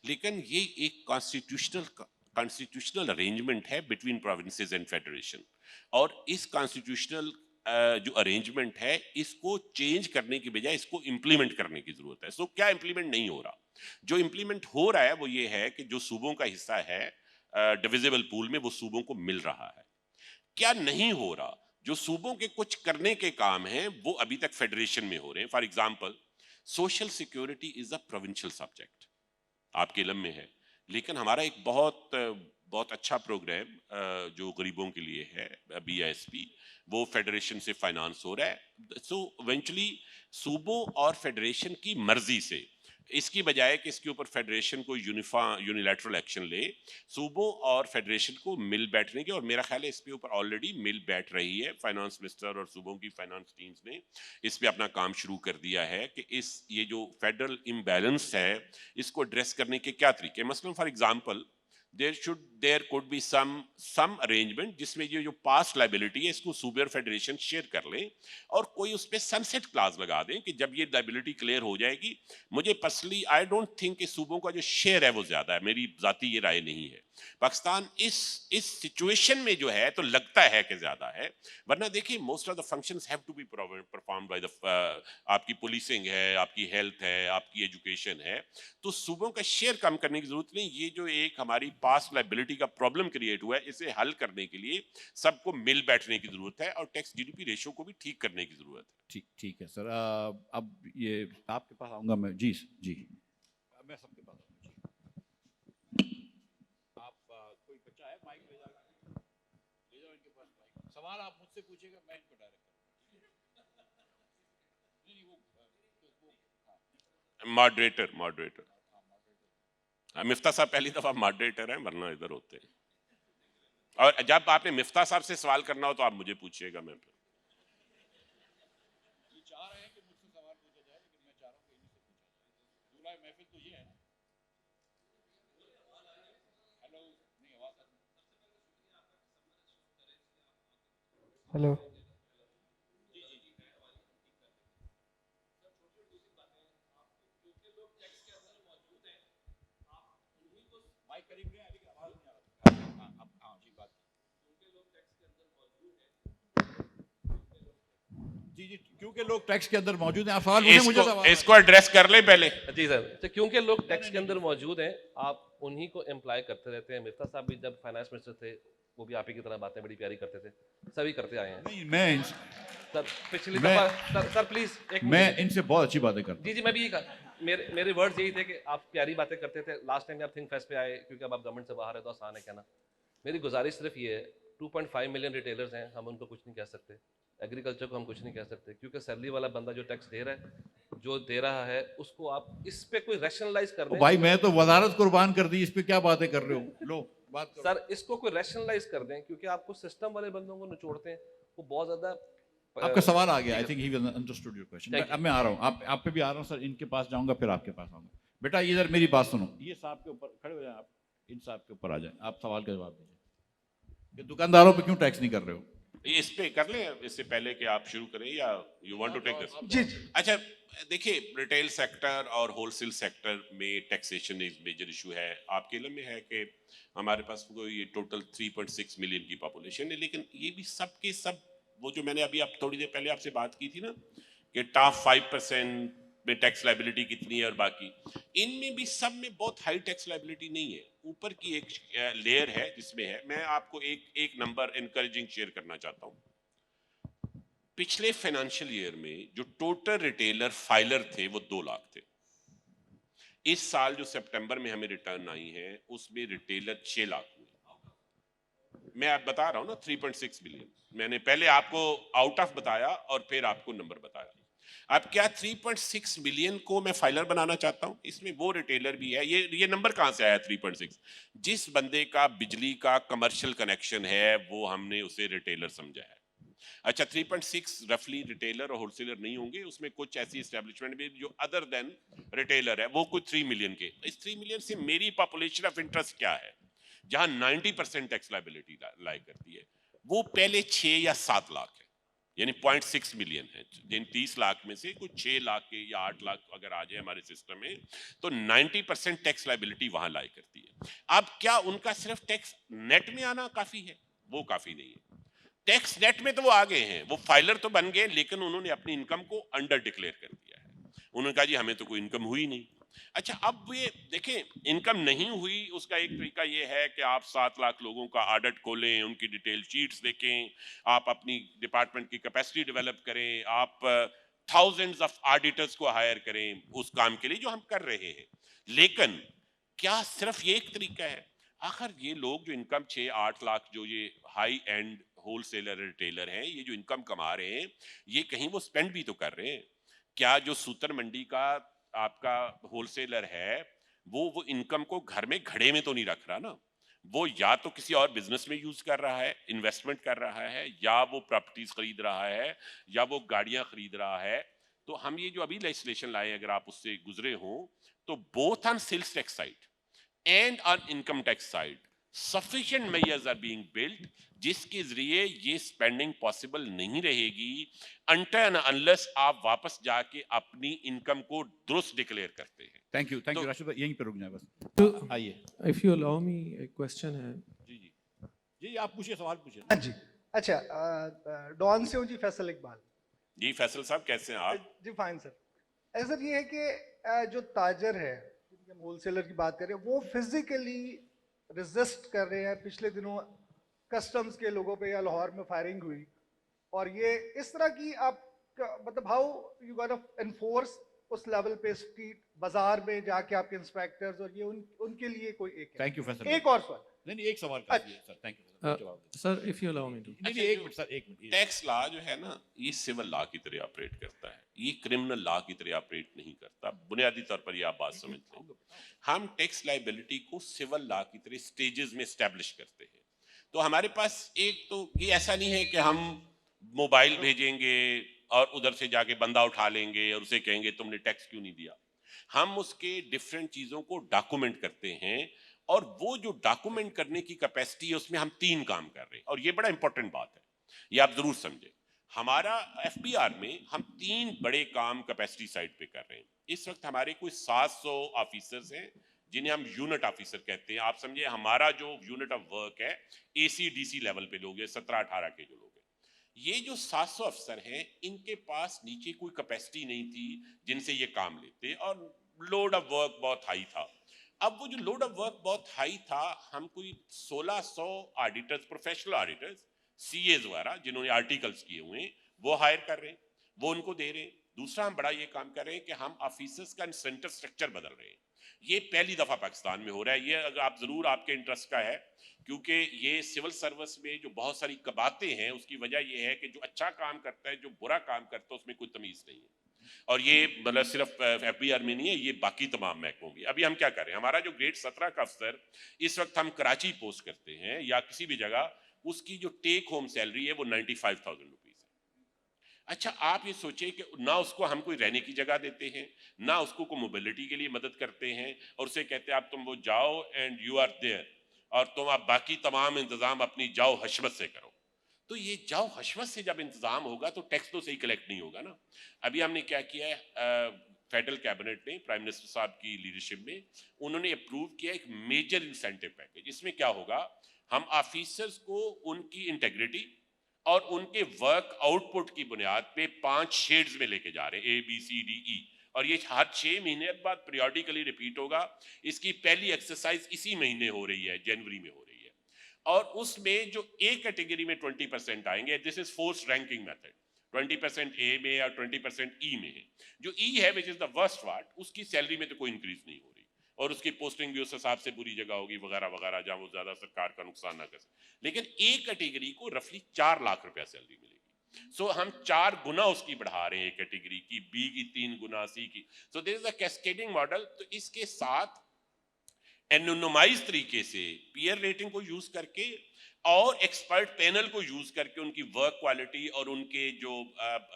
लेकिन ये एक कॉन्स्टिट्यूशनल अरेंजमेंट है बिटवीन प्रोविंसेस एंड फेडरेशन, और इस कॉन्स्टिट्यूशनल जो अरेंजमेंट है इसको चेंज करने की बजाय इसको इंप्लीमेंट करने की जरूरत है। सो क्या इंप्लीमेंट नहीं हो रहा? जो इंप्लीमेंट हो रहा है वो ये है कि जो सूबों का हिस्सा है डिविजिबल पूल में वो सूबों को मिल रहा है। क्या नहीं हो रहा? जो सूबों के कुछ करने के काम हैं वो अभी तक फेडरेशन में हो रहे हैं। For example, social security is a provincial subject, आपके इल्म में है, लेकिन हमारा एक बहुत अच्छा प्रोग्राम जो गरीबों के लिए है, BISP, वो फेडरेशन से फाइनेंस हो रहा है। सो इवेंचुअली सूबों और फेडरेशन की मर्जी से, इसकी बजाय कि इसके ऊपर फेडरेशन को यूनिलैटरल एक्शन ले, सूबों और फेडरेशन को मिल बैठने की, और मेरा ख्याल है इस पे ऊपर ऑलरेडी मिल बैठ रही है। फाइनेंस मिनिस्टर और सूबों की फाइनेंस टीम्स ने इस पे अपना काम शुरू कर दिया है कि ये जो फेडरल इम्बैलेंस है इसको एड्रेस करने के क्या तरीके। मसलन for example, there could be some arrangement जिसमें ये जो पास्ट लाइबिलिटी है इसको सूबे और फेडरेशन शेयर कर लें, और कोई उस पर सनसेट क्लास लगा दें कि जब ये लाइबिलिटी क्लियर हो जाएगी। मुझे पर्सनली आई डोंट थिंक कि सूबों का जो शेयर है वो ज्यादा है, मेरी जाती ये राय नहीं है। पाकिस्तान इस सिचुएशन में जो है तो लगता है कि ज्यादा है, वरना देखिए most of the functions have to be performed by the, आपकी पुलिसिंग है, आपकी हेल्थ है, आपकी एजुकेशन है, तो सूबों का शेयर कम करने की जरूरत नहीं। ये जो एक हमारी पास्ट लाइबिलिटी का प्रॉब्लम क्रिएट हुआ है, इसे हल करने के लिए सबको मिल बैठने की जरूरत है, और टैक्स GDP रेशो को भी ठीक करने की जरूरत है। ठीक ठीक है सर। अब ये आपके पास आऊंगा मैं। जी जी, मैं सबके पास आऊंगा। आप कोई बच्चा है, माइक ले जाओ इनके पास माइक। सवाल आप मुझसे पूछेगा, मैं इनको डायरेक्ट करूंगा। नहीं वो मॉडरेटर मिफ्ता साहब पहली दफा मॉडरेटर हैं, वरना इधर होते हैं। और जब आपने मिफ्ता साहब से सवाल करना हो तो आप मुझे पूछिएगा। मैं फिर ये चाह रहे हैं कि मुझसे सवाल पूछा जाए, लेकिन मैं चाह रहा हूँ कि इनसे पूछा जाए। दूल्हा महफिल तो ये है ना। हेलो, नहीं आवाज आ रही। हेलो। माइक करीब ले, लेकिन आवाज नहीं आ रहा। हाँ, अब हाँ जी, बात। जी जी, क्योंकि लोग टैक्स के अंदर मौजूद हैं। आप सवाल पूछें, मुझे तो इसको एड्रेस कर ले पहले। जी सर, तो क्योंकि लोग टैक्स के अंदर मौजूद हैं, आप उन्हीं को एम्प्लॉय करते रहते हैं। मिफ्ता साहब भी जब फाइनेंस मिनिस्टर थे वो भी आप ही की तरह बातें बड़ी प्यारी करते थे, सभी करते आए हैं। नहीं, मैं सर पिछली दफा सर प्लीज एक मैं इनसे बहुत अच्छी बातें करता जी मैं भी यही मेरे वर्ड्स यही थे कि आप प्यारी बातें करते थे। लास्ट टाइम आप थिंक फेस्ट पे आए, क्योंकि अब आप गवर्नमेंट से बाहर है तो आसान है कहना। मेरी गुजारिश सिर्फ ये है, 2.5 मिलियन रिटेलर्स हैं, हम उनको कुछ नहीं कह सकते। एग्रीकल्चर को हम कुछ नहीं कह सकते, क्योंकि सैलरी वाला बंदा जो टैक्स दे रहा है, जो दे रहा है, उसको आप इस पे कोई रैशनलाइज कर दें। भाई मैं तो वजारत कुर्बान कर दी, इस पे क्या बातें कर रहे हो? लो बात करो। सर इसको कोई रैशनलाइज कर दें, क्योंकि आपको सिस्टम वाले बंदों को निचोड़ते हैं, वो बहुत ज्यादा। आपका सवाल आ गया। I think he understood your question. Thank you. अब मैं आ रहा हूँ, आप पे भी आ रहा हूँ सर। इनके पास जाऊंगा, फिर आपके पास आऊंगा। बेटा इधर मेरी बात सुनो। ये साहब के ऊपर खड़े हो जाए, आप इन साहब के ऊपर आ जाए, आप सवाल का जवाब दीजिए कि दुकानदारों पे क्यों टैक्स नहीं कर रहे हो? इस पे कर ले इससे पहले कि आप शुरू करें, या you want to take this? जी अच्छा देखिए, रिटेल सेक्टर और होलसेल सेक्टर में टैक्सेशन एक मेजर इशू है। आपके इल्म में है कि हमारे पास कोई टोटल 3.6 मिलियन की पॉपुलेशन है, लेकिन ये भी सब के सब, वो जो मैंने अभी आप थोड़ी देर पहले आपसे बात की थी ना कि टॉप 5% में टैक्स लाइबिलिटी कितनी है, और बाकी इनमें भी सब में बहुत हाई टैक्स लाइबिलिटी नहीं है। ऊपर की एक लेयर है जिसमें है। मैं आपको एक नंबर इनकरेजिंग शेयर करना चाहता हूँ। पिछले फाइनेंशियल ईयर में जो टोटल रिटेलर फाइलर थे वो 2 लाख थे। इस साल जो सितंबर में हमें रिटर्न आई है उसमें रिटेलर 6 लाख हुए। मैं आप बता रहा हूं ना 3.6 मिलियन। मैंने पहले आपको आउट ऑफ बताया और फिर आपको नंबर बताया। अब क्या 3.6 मिलियन को मैं फाइलर बनाना चाहता हूं? इसमें वो रिटेलर भी है। ये नंबर कहां से आया 3.6? जिस बंदे का बिजली का कमर्शियल कनेक्शन है वो हमने उसे रिटेलर समझा है। अच्छा, 3.6 रफली रिटेलर और होलसेलर नहीं होंगे, उसमें कुछ ऐसी एस्टेब्लिशमेंट भी जो अदर देन रिटेलर है, वो कुछ 3 मिलियन के। इस 3 मिलियन से मेरी पॉपुलेशन ऑफ इंटरेस्ट क्या है, जहां 90% टैक्स लायबिलिटी लाई करती है, वो पहले 6 या 7 लाख है, यानी 0.6 मिलियन है। जिन 30 लाख में से कुछ 6 लाख के या 8 लाख अगर आ जाए हमारे सिस्टम में, तो 90% टैक्स लायबिलिटी वहां लाई करती है। अब क्या उनका सिर्फ टैक्स नेट में आना काफी है? वो काफी नहीं है। टैक्स नेट में तो वो आ गए हैं, वो फाइलर तो बन गए, लेकिन उन्होंने अपनी इनकम को अंडर डिक्लेयर कर दिया है। उन्होंने कहा जी हमें तो कोई इनकम हुई नहीं। अच्छा, अब ये देखें, इनकम नहीं हुई उसका एक तरीका ये है कि आप 7 लाख लोगों का ऑडिट खोलें, उनकी डिटेल शीट्स देखें, आप अपनी डिपार्टमेंट की कैपेसिटी डेवलप करें, आप थाउजेंड्स ऑफ ऑडिटर्स को हायर करें उस काम के लिए जो हम कर रहे हैं। लेकिन क्या सिर्फ ये एक तरीका है? आखिर ये लोग जो इनकम 6-8 लाख जो ये हाई एंड होलसेलर रिटेलर हैं, ये जो इनकम कमा रहे हैं, ये कहीं वो स्पेंड भी तो कर रहे हैं। क्या जो सूतर मंडी का आपका होलसेलर है, वो इनकम को घर में घड़े में तो नहीं रख रहा ना? वो या तो किसी और बिजनेस में यूज कर रहा है, इन्वेस्टमेंट कर रहा है, या वो प्रॉपर्टीज खरीद रहा है, या वो गाड़ियां खरीद रहा है। तो हम ये जो अभी लेजिस्लेशन लाए, अगर आप उससे गुजरे हो, तो both on sales tax side and on income tax side sufficient measures are being built जिसके जरिए ये स्पेंडिंग पॉसिबल नहीं रहेगी until and unless आप वापस जाके अपनी इनकम को दुरुस्त डिक्लेयर करते हैं। थैंक यू तो- राशिद भाई, यहीं पे रुक जाए बस। तो आइए if you allow me, a question है। जी जी जी, आप पूछिए, सवाल पूछिए। हाँ जी। अच्छा, डॉन से हूँ जी, फैसल इकबाल। जी फैसल साहब, कैसे हैं आप? जी फाइन सर। सर ये है कि जो ताजर है, जिनके हम होलसेलर की बात करें, वो फिजिकली रेजिस्ट कर रहे हैं। पिछले दिनों कस्टम्स के लोगों पे या लाहौर में फायरिंग हुई, और ये इस तरह की आप मतलब हाउ यू गोना एनफोर्स उस लेवल पे, स्ट्रीट बाजार में जाके आपके इंस्पेक्टर्स, और ये उनके लिए कोई थैंक यू फैसल एक और सवाल। नहीं एक सवाल काफी है सर, थैंक यू जवाब दीजिए। Sir, if you allow me to। नहीं एक मिनट सर, एक मिनट। टैक्स लॉ जो है ना, ये सिविल लॉ की तरह ऑपरेट करता है, ये क्रिमिनल लॉ की तरह ऑपरेट नहीं करता। बुनियादी तौर पर ये आप बात समझ लें। हम टैक्स लाइबिलिटी को सिविल लॉ की तरह स्टेजेस में एस्टेब्लिश करते हैं। तो हमारे पास एक तो ये ऐसा नहीं है कि हम मोबाइल भेजेंगे और उधर से जाके बंदा उठा लेंगे और उसे कहेंगे तुमने टैक्स क्यों नहीं दिया। हम उसके डिफरेंट चीजों को डॉक्यूमेंट करते हैं, और वो जो डॉक्यूमेंट करने की कैपेसिटी है उसमें हम 3 काम कर रहे हैं, और ये बड़ा इंपॉर्टेंट बात है, ये आप जरूर समझें। हमारा एफबीआर में हम 3 बड़े काम कैपेसिटी साइड पे कर रहे हैं। इस वक्त हमारे कोई 700 ऑफिसर्स हैं जिन्हें हम यूनिट ऑफिसर कहते हैं। आप समझिए हमारा जो यूनिट ऑफ वर्क है एसीडीसी लेवल पे लोग हैं, 17-18 के जो लोग हैं। ये जो 700 अफसर हैं, इनके पास नीचे कोई कैपेसिटी नहीं थी जिनसे ये काम लेते, और लोड ऑफ वर्क बहुत हाई था। अब वो जो लोड ऑफ वर्क बहुत हाई था, हम कोई 1600 ऑडिटर्स, प्रोफेशनल ऑडिटर्स, सीएज वगैरह जिन्होंने आर्टिकल्स किए हुए हैं, वो हायर कर रहे हैं, वो उनको दे रहे हैं। दूसरा हम बड़ा ये काम कर रहे हैं कि हम ऑफिसर्स का इंसेंटिव स्ट्रक्चर बदल रहे हैं। ये पहली दफा पाकिस्तान में हो रहा है। ये अगर आप जरूर आपके इंटरेस्ट का है, क्योंकि ये सिविल सर्विस में जो बहुत सारी कबातें हैं, उसकी वजह ये है कि जो अच्छा काम करता है, जो बुरा काम करता है, उसमें कोई तमीज नहीं है। और ये मतलब सिर्फ एफबीआर में नहीं है, ये बाकी तमाम महकमों में। अभी हम क्या कर रहे हैं, हमारा जो ग्रेड 17 का अफसर इस वक्त हम कराची पोस्ट करते हैं या किसी भी जगह, उसकी जो टेक होम सैलरी है वो 95,000 रुपीज है। अच्छा, आप ये सोचिए कि ना उसको हम कोई रहने की जगह देते हैं, ना उसको कोई मोबिलिटी के लिए मदद करते हैं, और उसे कहते हैं आप तुम वो जाओ एंड यू आर देयर, और तुम आप बाकी तमाम इंतजाम अपनी जाओ हशमत से करो। तो ये जाओ हशमत से जब इंतजाम होगा तो टैक्स तो सही कलेक्ट नहीं होगा ना। अभी हमने क्या किया है, फेडरल कैबिनेट ने प्राइम मिनिस्टर साहब की लीडरशिप में उन्होंने अप्रूव किया एक मेजर इंसेंटिव पैकेज। इसमें क्या होगा, हम ऑफिसर्स को उनकी इंटेग्रिटी और उनके वर्क आउटपुट की बुनियाद पे 5 शेड्स में लेके जा रहे हैं, ABCDE, और ये हर 6 महीने बाद पीरियोडिकली रिपीट होगा। इसकी पहली एक्सरसाइज इसी महीने हो रही है, जनवरी में हो रही है, और उसमें जो ए कैटेगरी में 20% आएंगे, this is force ranking method, 20% ए में और 20% ई में है। जो ई है which is the worst part, उसकी सैलरी में तो कोई इंक्रीज नहीं हो रही, और उसकी पोस्टिंग भी उस हिसाब से बुरी जगह होगी वगैरह वगैरह, जहां वो ज्यादा सरकार का नुकसान ना कर सके। लेकिन ए कैटेगरी को रफली 4 लाख रुपया सैलरी मिलेगी। सो हम 4 गुना उसकी बढ़ा रहे हैं, ए कैटेगरी की, बी की 3 गुना, सी की। So this is a cascading model. तो इसके साथ एनोनिमाइज तरीके से पीयर रेटिंग को यूज करके और एक्सपर्ट पैनल को यूज करके उनकी वर्क क्वालिटी और उनके जो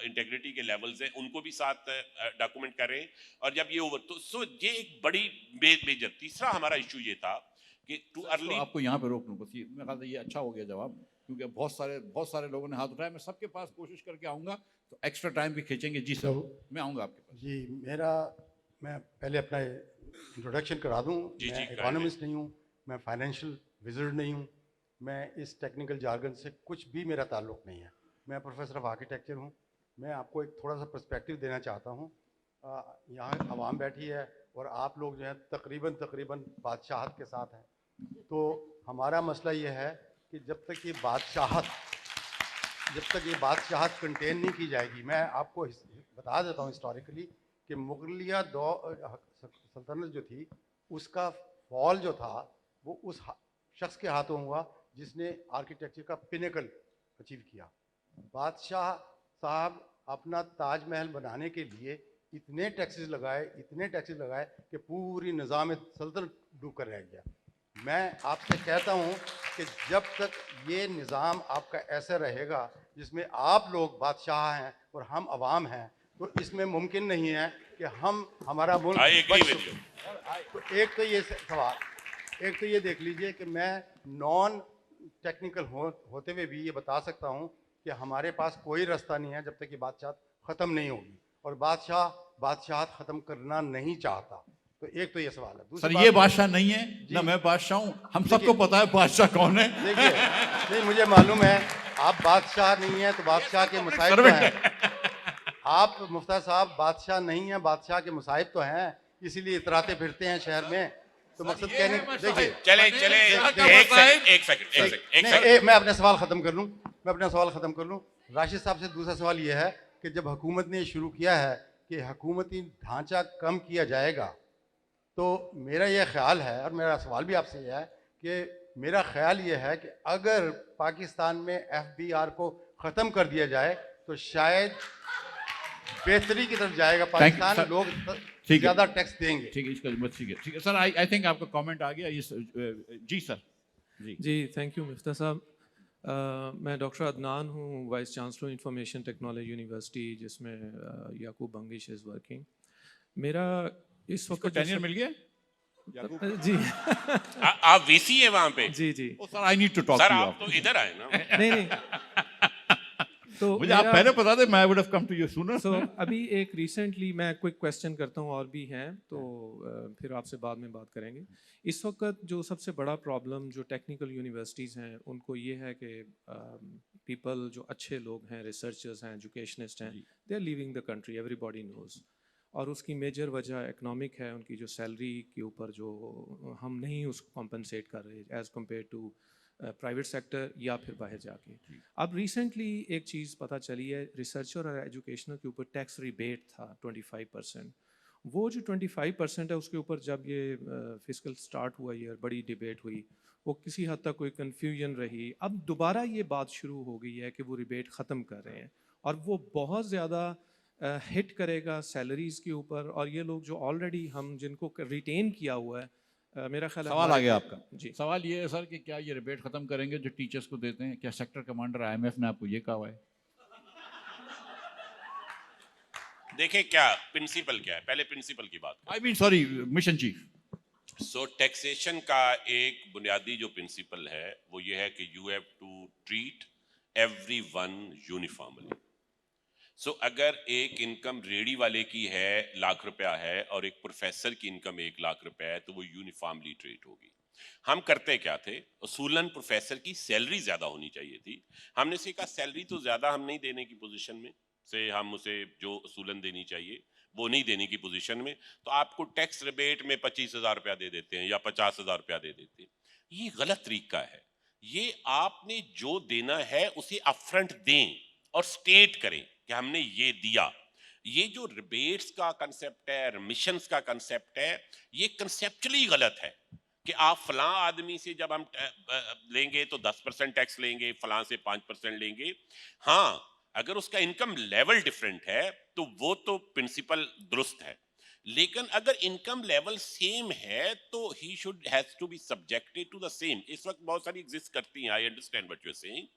इंटेग्रिटी के लेवल्स हैं उनको भी साथ डॉक्यूमेंट करें। और जब ये ओवर तो ये एक बड़ी मेजर तीसरा हमारा इशू ये था कि टू अर्ली। आपको यहाँ पे रोक लूँ बस, ये मेरे ख्याल से ये अच्छा हो गया जवाब, क्योंकि बहुत सारे लोगों ने हाथ उठाया। मैं सबके पास कोशिश करके आऊँगा, तो एक्स्ट्रा टाइम भी खींचेंगे। जी सर, मैं आऊँगा आपके पास। जी मैं पहले अपना इंट्रोडक्शन करा दूं। जी, मैं इकोनॉमिस्ट नहीं हूं, मैं फाइनेंशियल विजिट नहीं हूं, मैं इस टेक्निकल जार्गन से कुछ भी मेरा ताल्लुक़ नहीं है। मैं प्रोफेसर ऑफ आर्किटेक्चर हूं। मैं आपको एक थोड़ा सा पर्सपेक्टिव देना चाहता हूं। यहाँ आवाम बैठी है, और आप लोग जो है तकरीबन बादशाहत के साथ हैं। तो हमारा मसला ये है कि जब तक ये बादशाहत कंटेन नहीं की जाएगी, मैं आपको बता देता हूँ हिस्टोरिकली कि मुगलिया सल्तनत जो थी उसका फॉल जो था वो उस शख्स के हाथों हुआ जिसने आर्किटेक्चर का पिनेकल अचीव किया। बादशाह साहब अपना ताजमहल बनाने के लिए इतने टैक्सेस लगाए कि पूरी निज़ाम सल्तनत डूब कर रह गया। मैं आपसे कहता हूँ कि जब तक ये निज़ाम आपका ऐसा रहेगा जिसमें आप लोग बादशाह हैं और हम अवाम हैं, तो इसमें मुमकिन नहीं है कि हमारा मुल्क बच सके। तो एक तो ये देख लीजिए कि मैं नॉन टेक्निकल होते हुए भी ये बता सकता हूँ कि हमारे पास कोई रास्ता नहीं है जब तक ये बादशाहत ख़त्म नहीं होगी, और बादशाहत ख़त्म करना नहीं चाहता। तो एक तो ये सवाल है। सर ये बादशाह नहीं है ना, मैं बादशाह हूँ, हम सबको पता है बादशाह कौन है। देखिए, नहीं मुझे मालूम है आप बादशाह नहीं है तो बादशाह के मुसाहिब तो हैं। आप मुफ्ता साहब बादशाह नहीं है, बादशाह के मुसाहिब तो हैं, इसीलिए इतराते फिरते हैं शहर में। तो मकसद कहने, देखिए एक सेकंड मैं अपना सवाल ख़त्म कर लूँ। राशिद साहब से दूसरा सवाल ये है कि जब हुकूमत ने शुरू किया है कि हुकूमती ढांचा कम किया जाएगा, तो मेरा ये ख्याल है और मेरा सवाल भी आपसे यह है कि मेरा ख्याल ये है कि अगर पाकिस्तान में FBR को ख़त्म कर दिया जाए तो शायद बेहतरी की तरफ जाएगा पाकिस्तान, लोग ज़्यादा टैक्स देंगे। ठीक है, इसका ठीक है सर। आई थिंक आपका कमेंट आ गया। जी सर। जी थैंक यू मुफ्ता साहब। मैं डॉक्टर अदनान हूँ, vice chancellor information technology university, जिसमें याकूब बंगिश इज़ वर्किंग। मेरा इस वक्त टेनियर मिल गया जी आप वीसी है वहाँ पे? जी sir I need to talk sir आप तो इधर आए ना। नहीं तो मुझे आप पहले बता दें, मैं would have come to you sooner. So अभी एक रिसेंटली मैं क्विक क्वेश्चन करता हूँ, और भी हैं तो फिर आपसे बाद में बात करेंगे। इस वक्त जो सबसे बड़ा प्रॉब्लम जो टेक्निकल यूनिवर्सिटीज़ हैं उनको ये है कि पीपल जो अच्छे लोग हैं, रिसर्चर्स हैं, एजुकेशनिस्ट हैं, they are leaving the country, everybody knows. और उसकी मेजर वजह इकनॉमिक है, उनकी जो सैलरी के ऊपर जो हम नहीं उसको कॉम्पनसेट कर रहे as compare to private sector या फिर बाहर जाके। अब रिसेंटली एक चीज़ पता चली है, रिसर्चर और एजुकेशनल के ऊपर टैक्स रिबेट था 25%। वो जो 25% है उसके ऊपर जब ये फिस्कल स्टार्ट हुआ ईयर, बड़ी डिबेट हुई, वो किसी हद तक कोई कन्फ्यूजन रही। अब दोबारा ये बात शुरू हो गई है कि वो रिबेट ख़त्म कर रहे हैं, और वो बहुत ज़्यादा हिट करेगा सैलरीज़ के ऊपर। और ये लोग जो ऑलरेडी हम जिनको रिटेन किया हुआ है, मेरा ख्याल है सवाल आ गया आपका। जी सवाल ये है सर कि क्या ये रिबेट खत्म करेंगे जो टीचर्स को देते हैं? क्या सेक्टर कमांडर IMF ने आपको ये कहा हुआ है? देखिए क्या प्रिंसिपल क्या है, पहले प्रिंसिपल की बात। I mean sorry, mission chief. So taxation का एक बुनियादी जो प्रिंसिपल है वो ये है कि you have to treat everyone uniformly. So अगर एक इनकम रेडी वाले की है लाख रुपया है और एक प्रोफेसर की इनकम 1 लाख रुपया है, तो वो यूनिफॉर्मली ट्रीट होगी। हम करते क्या थे, उसूलन प्रोफेसर की सैलरी ज्यादा होनी चाहिए थी। हमने से कहा सैलरी तो ज्यादा हम नहीं देने की पोजीशन में से, हम उसे जो उसूलन देनी चाहिए वो नहीं देने की पोजीशन में, तो आपको टैक्स रिबेट में 25,000 रुपया दे देते हैं या 50,000 रुपया दे देते हैं। ये गलत तरीका है। ये आपने जो देना है उसे अपफ्रंट दें और स्टेट करें कि हमने ये दिया। ये जो रिबेट्स का कंसेप्ट है, रिमिशंस का कंसेप्ट है, ये कंसेप्चुअली गलत है कि आप फलां आदमी से जब हम लेंगे तो 10% टैक्स लेंगे, फलां से 5% लेंगे। हाँ, अगर उसका इनकम लेवल डिफरेंट है तो वो तो प्रिंसिपल दुरुस्त है, लेकिन अगर इनकम लेवल सेम है तो he should has to be subjected to the same. इस वक्त बहुत सारी एग्जिस्ट करती हैं, I understand what you are saying.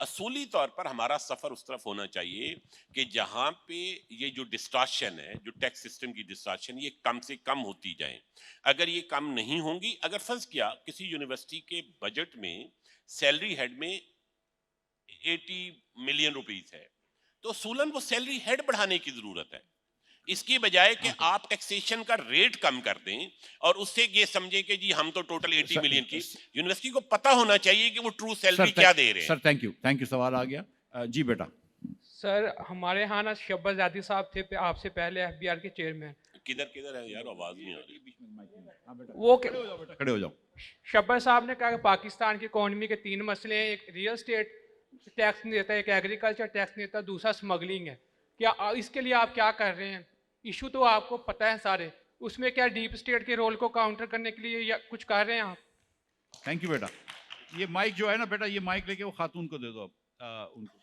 असूली तौर पर हमारा सफर उस तरफ होना चाहिए कि जहां पे ये जो डिस्टॉर्शन है, जो टैक्स सिस्टम की डिस्टॉर्शन, ये कम से कम होती जाए। अगर ये कम नहीं होंगी, अगर फर्ज किया किसी यूनिवर्सिटी के बजट में सैलरी हेड में 80 मिलियन रुपीस है, तो असूलन वो सैलरी हेड बढ़ाने की जरूरत है, इसकी बजाय कि आप टैक्सेशन का रेट कम कर दें और उससे ये समझे कि जी हम तो टोटल 80 मिलियन की। यूनिवर्सिटी को पता होना चाहिए कि वो ट्रू सैलरी क्या दे रहे हैं। सर थैंक यू, सवाल आ गया। जी बेटा। सर हमारे यहाँ ना शब्बाज़ादी साहब थे आपसे पहले FBR के चेयरमैन, किधर किधर है यार, आवाज नहीं आ रही। वो खड़े हो जाओ। शब्बर साहब ने कहा कि पाकिस्तान की इकोनॉमी के 3 मसले हैं, एक रियल स्टेट टैक्स नहीं देता, एक एग्रीकल्चर टैक्स नहीं देता, दूसरा स्मगलिंग है। क्या इसके लिए आप क्या कर रहे हैं? इशू तो आपको पता है सारे, उसमें क्या डीप स्टेट के रोल को काउंटर करने के लिए या कुछ कर रहे हैं आप? थैंक यू बेटा। ये माइक जो है ना बेटा, ये माइक लेके वो खातून को दे दो अब उनको।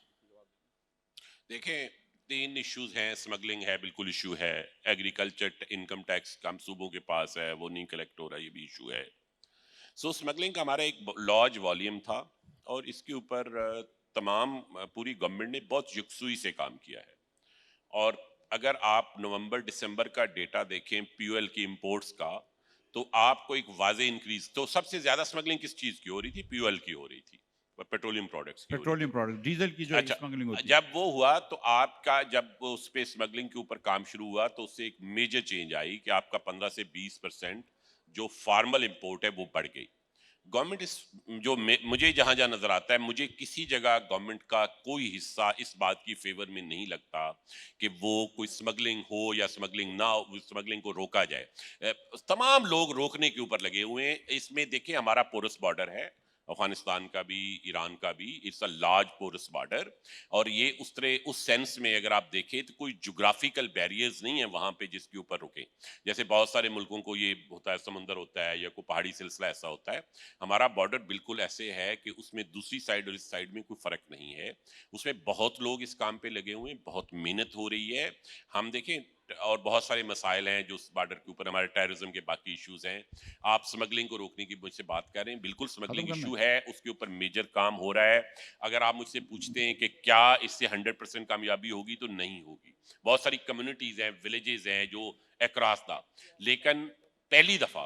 देखें, 3 इश्यूज हैं, स्मगलिंग है, बिल्कुल इशू है, एग्रीकल्चर इनकम टैक्स कम सूबों के पास है, वो नहीं कलेक्ट हो रहा, ये भी इशू है। सो स्मगलिंग का हमारा एक लार्ज वॉल्यूम था और इसके ऊपर तमाम पूरी गवर्नमेंट ने बहुत यकसुई से काम किया है। और अगर आप नवंबर दिसंबर का डेटा देखें पीओएल की इंपोर्ट्स का, तो आपको एक वाज़े इंक्रीज, तो सबसे ज्यादा स्मगलिंग किस चीज की हो रही थी? पीओएल की हो रही थी, पेट्रोलियम प्रोडक्ट्स की हो रही थी। पेट्रोलियम प्रोडक्ट, डीजल की जो अच्छा, स्मगलिंग होती है। जब वो हुआ तो आपका, जब उस पे स्मगलिंग के ऊपर काम शुरू हुआ तो उससे एक मेजर चेंज आई कि आपका 15 से 20% जो फॉर्मल इंपोर्ट है वो बढ़ गई। गवर्नमेंट इस जो मुझे जहां जहां नजर आता है, मुझे किसी जगह गवर्नमेंट का कोई हिस्सा इस बात की फेवर में नहीं लगता कि वो कोई स्मगलिंग हो या स्मगलिंग ना हो, स्मगलिंग को रोका जाए। तमाम लोग रोकने के ऊपर लगे हुए हैं। इसमें देखिए, हमारा पोरस बॉर्डर है, अफगानिस्तान का भी, ईरान का भी, it's a large porous border. और ये उस सेंस में अगर आप देखें तो कोई ज्योग्राफिकल बैरियर्स नहीं है वहां पे जिसके ऊपर रुके। जैसे बहुत सारे मुल्कों को ये होता है, समुंदर होता है या कोई पहाड़ी सिलसिला ऐसा होता है, हमारा बॉर्डर बिल्कुल ऐसे है कि उसमें दूसरी साइड और इस साइड में कोई फर्क नहीं है। उसमें बहुत लोग इस काम पे लगे हुए हैं, बहुत मेहनत हो रही है। हम देखें, और बहुत सारे मसाइल हैं जो उस बॉर्डर के ऊपर, हमारे टेररिज्म के बाकी इश्यूज हैं। आप स्मगलिंग को रोकने की मुझसे बात कर रहे हैं, बिल्कुल स्मगलिंग इशू है, उसके ऊपर मेजर काम हो रहा है। अगर आप मुझसे पूछते हैं कि क्या इससे 100% कामयाबी होगी, तो नहीं होगी। बहुत सारी कम्युनिटीज हैं, विलेजेस हैं जो अक्रॉस दा, लेकिन पहली दफा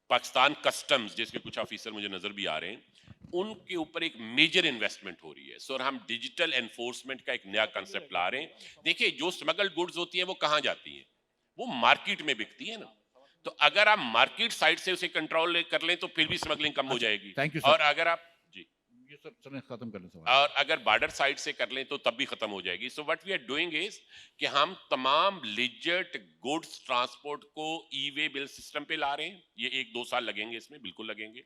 पाकिस्तान कस्टम्स, जिसके कुछ ऑफिसर मुझे नजर भी आ रहे हैं, उनके ऊपर एक मेजर इन्वेस्टमेंट हो रही है। सो हम डिजिटल एनफोर्समेंट का एक नया कंसेप्ट ला रहे हैं। देखिए, जो स्मगल्ड गुड्स होती है वो कहाँ जाती है? वो मार्केट में बिकती है ना। तो अगर आप मार्केट साइड से उसे कंट्रोल कर लें तो फिर भी स्मगलिंग कम हो जाएगी। थैंक यू और सर। अगर आप ये सर खत्म कर लें सवाल। और अगर बॉर्डर साइड से कर लें तो तब भी खत्म हो जाएगी। So what we are doing is कि हम तमाम लिजिट गुड्स ट्रांसपोर्ट को ई वे बिल सिस्टम पे ला रहे हैं। ये 1-2 साल लगेंगे, इसमें बिल्कुल लगेंगे।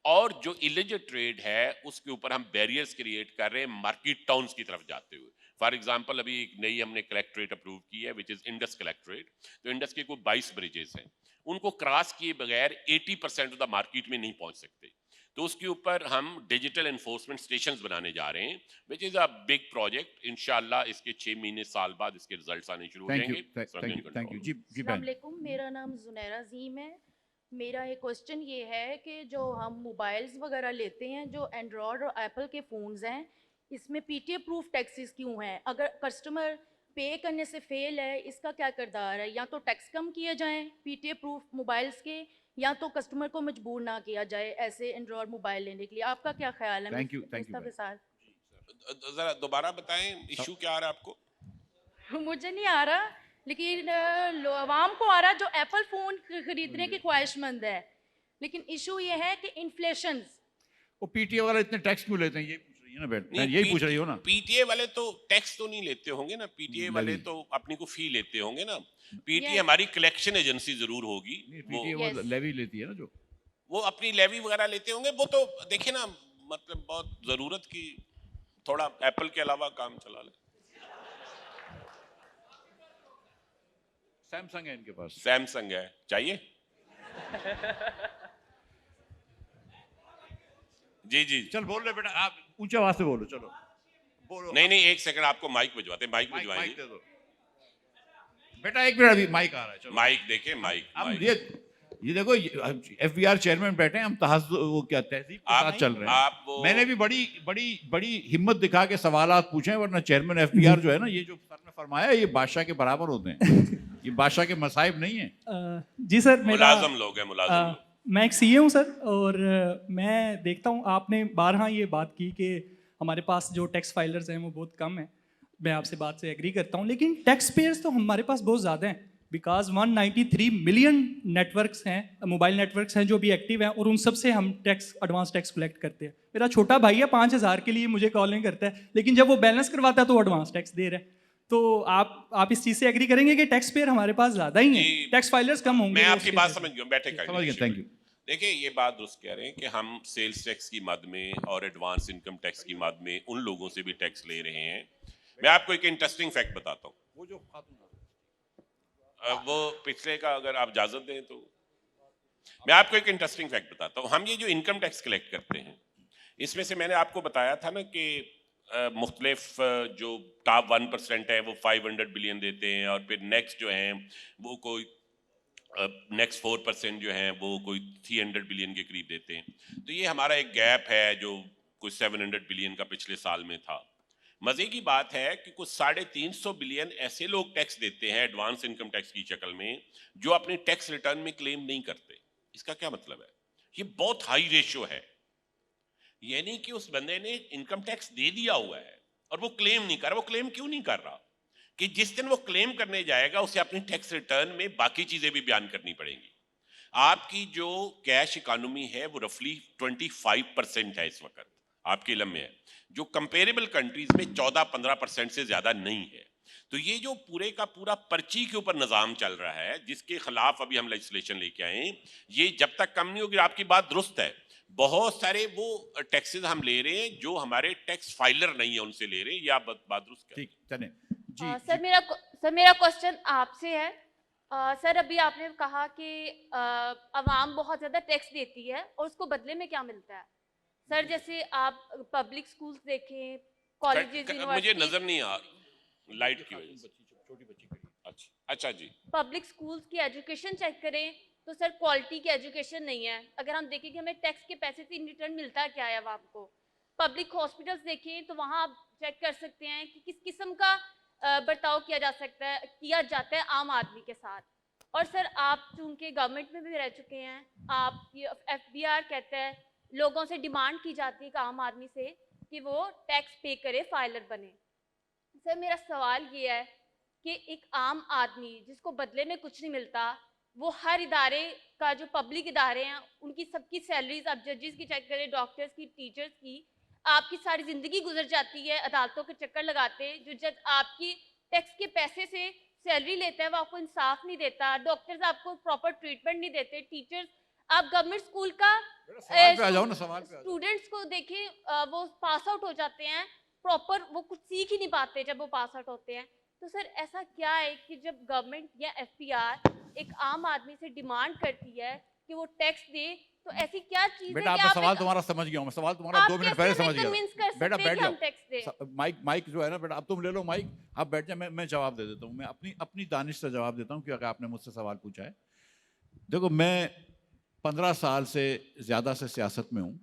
और जो इलिजिट ट्रेड है उसके ऊपर हम बैरियर्स क्रिएट कर रहे हैं मार्केट टाउन्स की तरफ जाते हुए। फॉर एग्जाम्पल, अभी एक नई हमने कलेक्ट्रेट अप्रूव की है, विच इज इंडस कलेक्ट्रेट। तो इंडस के कोई 22 ब्रिजेस हैं, उनको क्रॉस किए बगैर 80% ऑफ द मार्केट में नहीं पहुंच सकते। तो उसके ऊपर हम डिजिटल एनफोर्समेंट स्टेशंस बनाने जा रहे हैं, which is a big project. इंशाल्लाह इसके 6 महीने साल बाद इसके रिजल्ट्स आने शुरू हो थैंक यू, जाएंगे। थैंक यू जी। जी अस्सलाम बहन। वालेकुम, मेरा नाम जुनैरा ज़ीम है। मेरा एक क्वेश्चन ये है कि जो हम मोबाइल्स वगैरह लेते हैं, जो एंड्रॉयड और एप्पल के फ़ोन्स हैं, इसमें पीटीए प्रूफ टैक्सेस क्यों हैं? अगर कस्टमर पे करने से फेल है, इसका क्या किरदार है? या तो टैक्स कम किए जाएं पीटीए प्रूफ मोबाइल्स के, या तो कस्टमर को मजबूर ना किया जाए ऐसे एंड्रॉयड मोबाइल लेने के लिए। आपका क्या ख्याल है? Thank you, thank you. जरा दोबारा बताएं, इशू क्या आ रहा है आपको? मुझे नहीं आ रहा, लेकिन आवाम को आ रहा, जो एप्पल फ़ोन खरीदने की ख्वाहिशमंद है। लेकिन इशू ये है कि इन्फ्लेशन। वो पीटीए वाला इतने टैक्स क्यों लेते हैं, ये पूछ रही है ना बेटा, नहीं, यही पूछ रही हो ना। पीटीए वाले तो टैक्स तो नहीं लेते होंगे ना, पीटीए वाले नहीं। तो अपनी को फी लेते होंगे ना। PTA Yes. हमारी कलेक्शन एजेंसी जरूर होगी, पीटीए Yes. वो लेवी लेती है ना, जो वो अपनी लेवी वगैरह लेते होंगे। वो तो देखिए ना, मतलब बहुत जरूरत की थोड़ा एप्पल के अलावा काम चला ले। सैमसंग है इनके पास। सैमसंग है, चाहिए? जी जी। चल बोल रहे बेटा, आप ऊंचे आवाज से बोलो, चलो बोलो। नहीं नहीं, एक सेकंड, आपको माइक भिजवाते हैं, माइक माइक भिजवाएंगे। दे दो बेटा, एक मिनट, अभी माइक आ रहा है। चलो माइक देखे, माइक हम माइक। ये देखो, एफबीआर चेयरमैन बैठे हैं, हम वो क्या तहजीब के आप- साथ चल रहे आप हैं। वो- मैंने भी बड़ी बड़ी बड़ी हिम्मत दिखा के सवालात पूछे, वरना चेयरमैन एफबीआर जो है ना, ये जो सर ने फरमाया, ये बादशाह के बराबर होते हैं। ये बादशाह के मसाइब नहीं है। जी सर, मेरा मुलाजम लोग हैं, मुलाजम लोग। मैं एक सीए हूँ सर, और मैं देखता हूँ आपने बारहा ये बात की कि हमारे पास जो टैक्स फाइलर्स हैं वो बहुत कम हैं। मैं आपसे बात से एग्री करता हूँ, लेकिन टैक्स पेयर्स तो हमारे पास बहुत ज़्यादा हैं। बिकॉज 193 मिलियन नेटवर्क्स हैं, मोबाइल नेटवर्क्स हैं जो भी एक्टिव हैं, और उन सब से हम टैक्स, एडवांस टैक्स कलेक्ट करते हैं। मेरा छोटा भाई है, 5000 के लिए मुझे कॉलिंग करता है, लेकिन जब वो बैलेंस करवाता है तो वो एडवांस टैक्स दे रहा है। तो आप इस चीज़ से एग्री करेंगे कि टैक्स पेयर हमारे पास ज़्यादा ही हैं, जी, टैक्स फाइलर्स कम होंगे? मैं वो आपकी उसके बात लिए। समझ गया, बैठे समझ गया, थैंक यू। देखिए ये बात दुरुस्त कह रहे हैं कि हम सेल्स टैक्स की मद में और एडवांस इनकम टैक्स की मद में उन लोगों से भी टैक्स ले रहे हैं। मैं आपको एक इंटरेस्टिंग फैक्ट बताता हूँ। वो जो खातून वो पिछले का अगर आप इजाजत दें तो मैं आपको एक इंटरेस्टिंग फैक्ट बताता हूँ। हम ये जो इनकम टैक्स कलेक्ट करते हैं, इसमें से मैंने आपको बताया था ना कि मुख्तलिफ जो टॉप 1% है वो 500 बिलियन देते हैं, और फिर नेक्स्ट जो हैं वो कोई नेक्स्ट 4% जो हैं वो कोई 300 बिलियन के करीब देते हैं। तो ये हमारा एक गैप है जो कोई 700 बिलियन का पिछले साल में था। मजे की बात है कि कुछ 350 बिलियन ऐसे लोग टैक्स देते हैं एडवांस इनकम टैक्स की शक्ल में, जो अपने टैक्स रिटर्न में क्लेम नहीं करते। इसका क्या मतलब है? ये बहुत हाई रेशियो है, यानी कि उस बंदे ने इनकम टैक्स दे दिया हुआ है और वो क्लेम नहीं कर रहा। वो क्लेम क्यों नहीं कर रहा? कि जिस दिन वो क्लेम करने जाएगा उसे अपनी टैक्स रिटर्न में बाकी चीजें भी बयान करनी पड़ेंगी। आपकी जो कैश इकोनॉमी है वो रफली 25% है इस वक्त, आपके इलम में है, जो कंपेरेबल कंट्रीज में 14-15% से ज्यादा नहीं है। तो ये जो पूरे का पूरा पर्ची के ऊपर निजाम चल रहा है, जिसके खिलाफ अभी हम लेजिस्लेशन लेके आए, ये जब तक कम नहीं होगी। आपकी बात दुरुस्त है, बहुत सारे वो टैक्सेस हम ले रहे हैं जो हमारे टैक्स फाइलर नहीं है उनसे ले रहे हैं। ये आप बात दुरुस्त करें। ठीक, चले जी। सर मेरा क्वेश्चन आपसे है। सर अभी आपने कहा कि अवाम बहुत ज़्यादा टैक्स देती है और उसको बदले में क्या मिलता है? सर जैसे आप पब्लिक स्कूल्स देखें, कॉलेजेस, मुझे नजर नहीं आ लाइट की वजह से। छोटी बच्ची के लिए। अच्छा जी। पब्लिक स्कूल्स की एजुकेशन चेक करें तो सर क्वालिटी की एजुकेशन नहीं है। अगर हम देखें कि हमें टैक्स के पैसे से इन रिटर्न मिलता क्या है अवाम को। पब्लिक हॉस्पिटल्स देखें तो वहाँ आप चेक कर सकते हैं कि किस किस्म का बर्ताव किया जाता है आम आदमी के साथ। और सर आप चूंकि गवर्नमेंट में भी रह चुके हैं, आप ये FBR कहता है, लोगों से डिमांड की जाती है कि आम आदमी से कि वो टैक्स पे करे, फाइलर बने। सर मेरा सवाल ये है कि एक आम आदमी जिसको बदले में कुछ नहीं मिलता, वो हर इदारे का, जो पब्लिक इदारे हैं उनकी सबकी सैलरीज, आप जजेस की चेक करें, डॉक्टर्स की, टीचर्स की, आपकी सारी ज़िंदगी गुजर जाती है अदालतों के चक्कर लगाते। जो जज आपकी टैक्स के पैसे से सैलरी लेता है वो आपको इंसाफ नहीं देता, डॉक्टर्स आपको प्रॉपर ट्रीटमेंट नहीं देते, टीचर्स, आप गवर्नमेंट स्कूल का सवाल पे आ जाओ ना, सवाल पे आ जाओ। स्टूडेंट्स को देखें, वो पास आउट हो जाते हैं, प्रॉपर वो कुछ सीख ही नहीं पाते जब वो पास आउट होते हैं। तो सर ऐसा क्या है कि जब गवर्नमेंट या FBR एक आम आदमी से डिमांड करती है कि वो टैक्स दे, तो ऐसी क्या चीज बेटा है कि मैं आप सवाल तुम्हारा समझ गया हूँ। मैं सवाल तुम्हारा 2 मिनट पहले समझ गया। बेटा बैठ हम टैक्स दे? जाओ। माइक जो है ना बेटा, अब तुम ले लो माइक, आप बैठ जाए। मैं जवाब दे देता हूँ। मैं अपनी दानिश से जवाब देता हूँ क्योंकि आपने मुझसे सवाल पूछा है। देखो, मैं 15 साल से ज़्यादा से सियासत में हूँ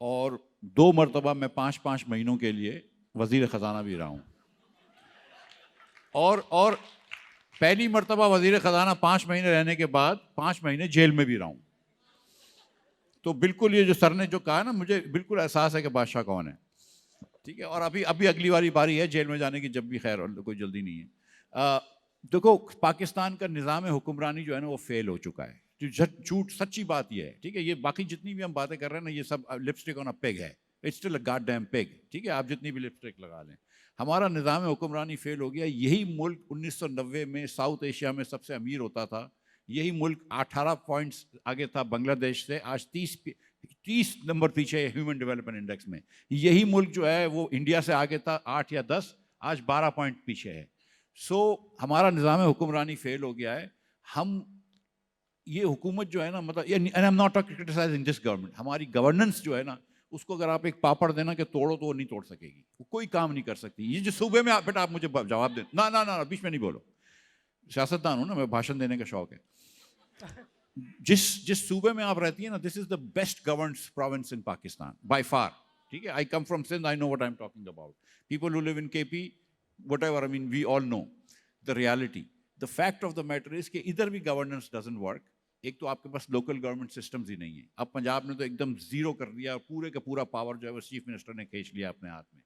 और 2 मरतबा मैं 5-5 महीनों के लिए वज़ीर ख़जाना भी रहा हूँ, और पहली मरतबा वज़ीर ख़जाना 5 महीने रहने के बाद 5 महीने जेल में भी रहा हूँ। तो बिल्कुल ये जो सर ने जो कहा ना, मुझे बिल्कुल एहसास है कि बादशाह कौन है। ठीक है, और अभी अगली वाली बारी है जेल में जाने की, जब भी, खैर कोई जल्दी नहीं है। देखो, पाकिस्तान का निज़ाम हुक्मरानी जो है ना वो फेल हो चुका है। झूठ सच्ची बात ये है। ठीक है, ये बाकी जितनी भी हम बातें कर रहे हैं ना, ये सब लिपस्टिक ऑन अ पेग है। It's still a goddamn peg. ठीक है, आप जितनी भी लिपस्टिक लगा लें, हमारा निज़ाम हुक्मरानी फेल हो गया। यही मुल्क 1990 में साउथ एशिया में सबसे अमीर होता था। यही मुल्क 18 पॉइंट्स आगे था बांग्लादेश से, आज 30 नंबर पीछे है ह्यूमन डेवलपमेंट इंडेक्स में। यही मुल्क जो है वो इंडिया से आगे था 8 या 10, आज 12 पॉइंट पीछे है। सो हमारा निज़ाम हुक्मरानी फेल हो गया है। हम ये हुकूमत जो है ना, मतलब, and I am not criticising this government, हमारी गवर्नेंस जो है ना, उसको अगर आप एक पापड़ देना कि तोड़ो तो वो नहीं तोड़ सकेगी, वो कोई काम नहीं कर सकती। ये जो सूबे में बेटा, आप मुझे जवाब दें ना ना ना, बीच में नहीं बोलो। सियासतदान हूँ ना मैं, भाषण देने का शौक है। जिस सूबे में आप रहती है ना, this is the best governed province in Pakistan by far. ठीक है, I come from Sindh, I know what I am talking about. People who live in KP, whatever, I mean we all know the reality. The fact of the matter is कि इधर भी governance doesn't work. एक तो आपके पास local government systems ही नहीं है। अब पंजाब ने तो एकदम जीरो कर दिया, पूरे का पूरा पावर जो है वो चीफ मिनिस्टर ने खींच लिया अपने हाथ में।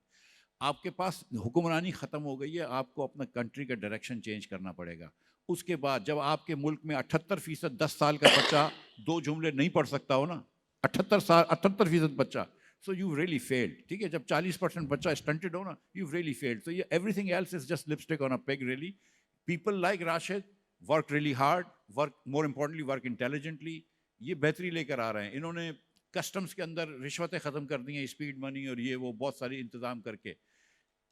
आपके पास हुक्मरानी ख़त्म हो गई है, आपको अपना कंट्री का डायरेक्शन चेंज करना पड़ेगा। उसके बाद जब आपके मुल्क में 78% 10 साल का बच्चा 2 जुमले नहीं पढ़ सकता हो ना, 78% बच्चा, सो यू रियली फेल्ड, ठीक है, जब 40% बच्चा स्टंटेड हो ना, यू रियली फेल्ड. सो ये everything else is just lipstick on a pig really. People like Rashid work really hard, work more importantly work intelligently. ये बेहतरी लेकर आ रहे हैं. इन्होंने कस्टम्स के अंदर रिश्वतें ख़त्म कर दी हैं, स्पीड मनी और ये वो बहुत सारी इंतज़ाम करके.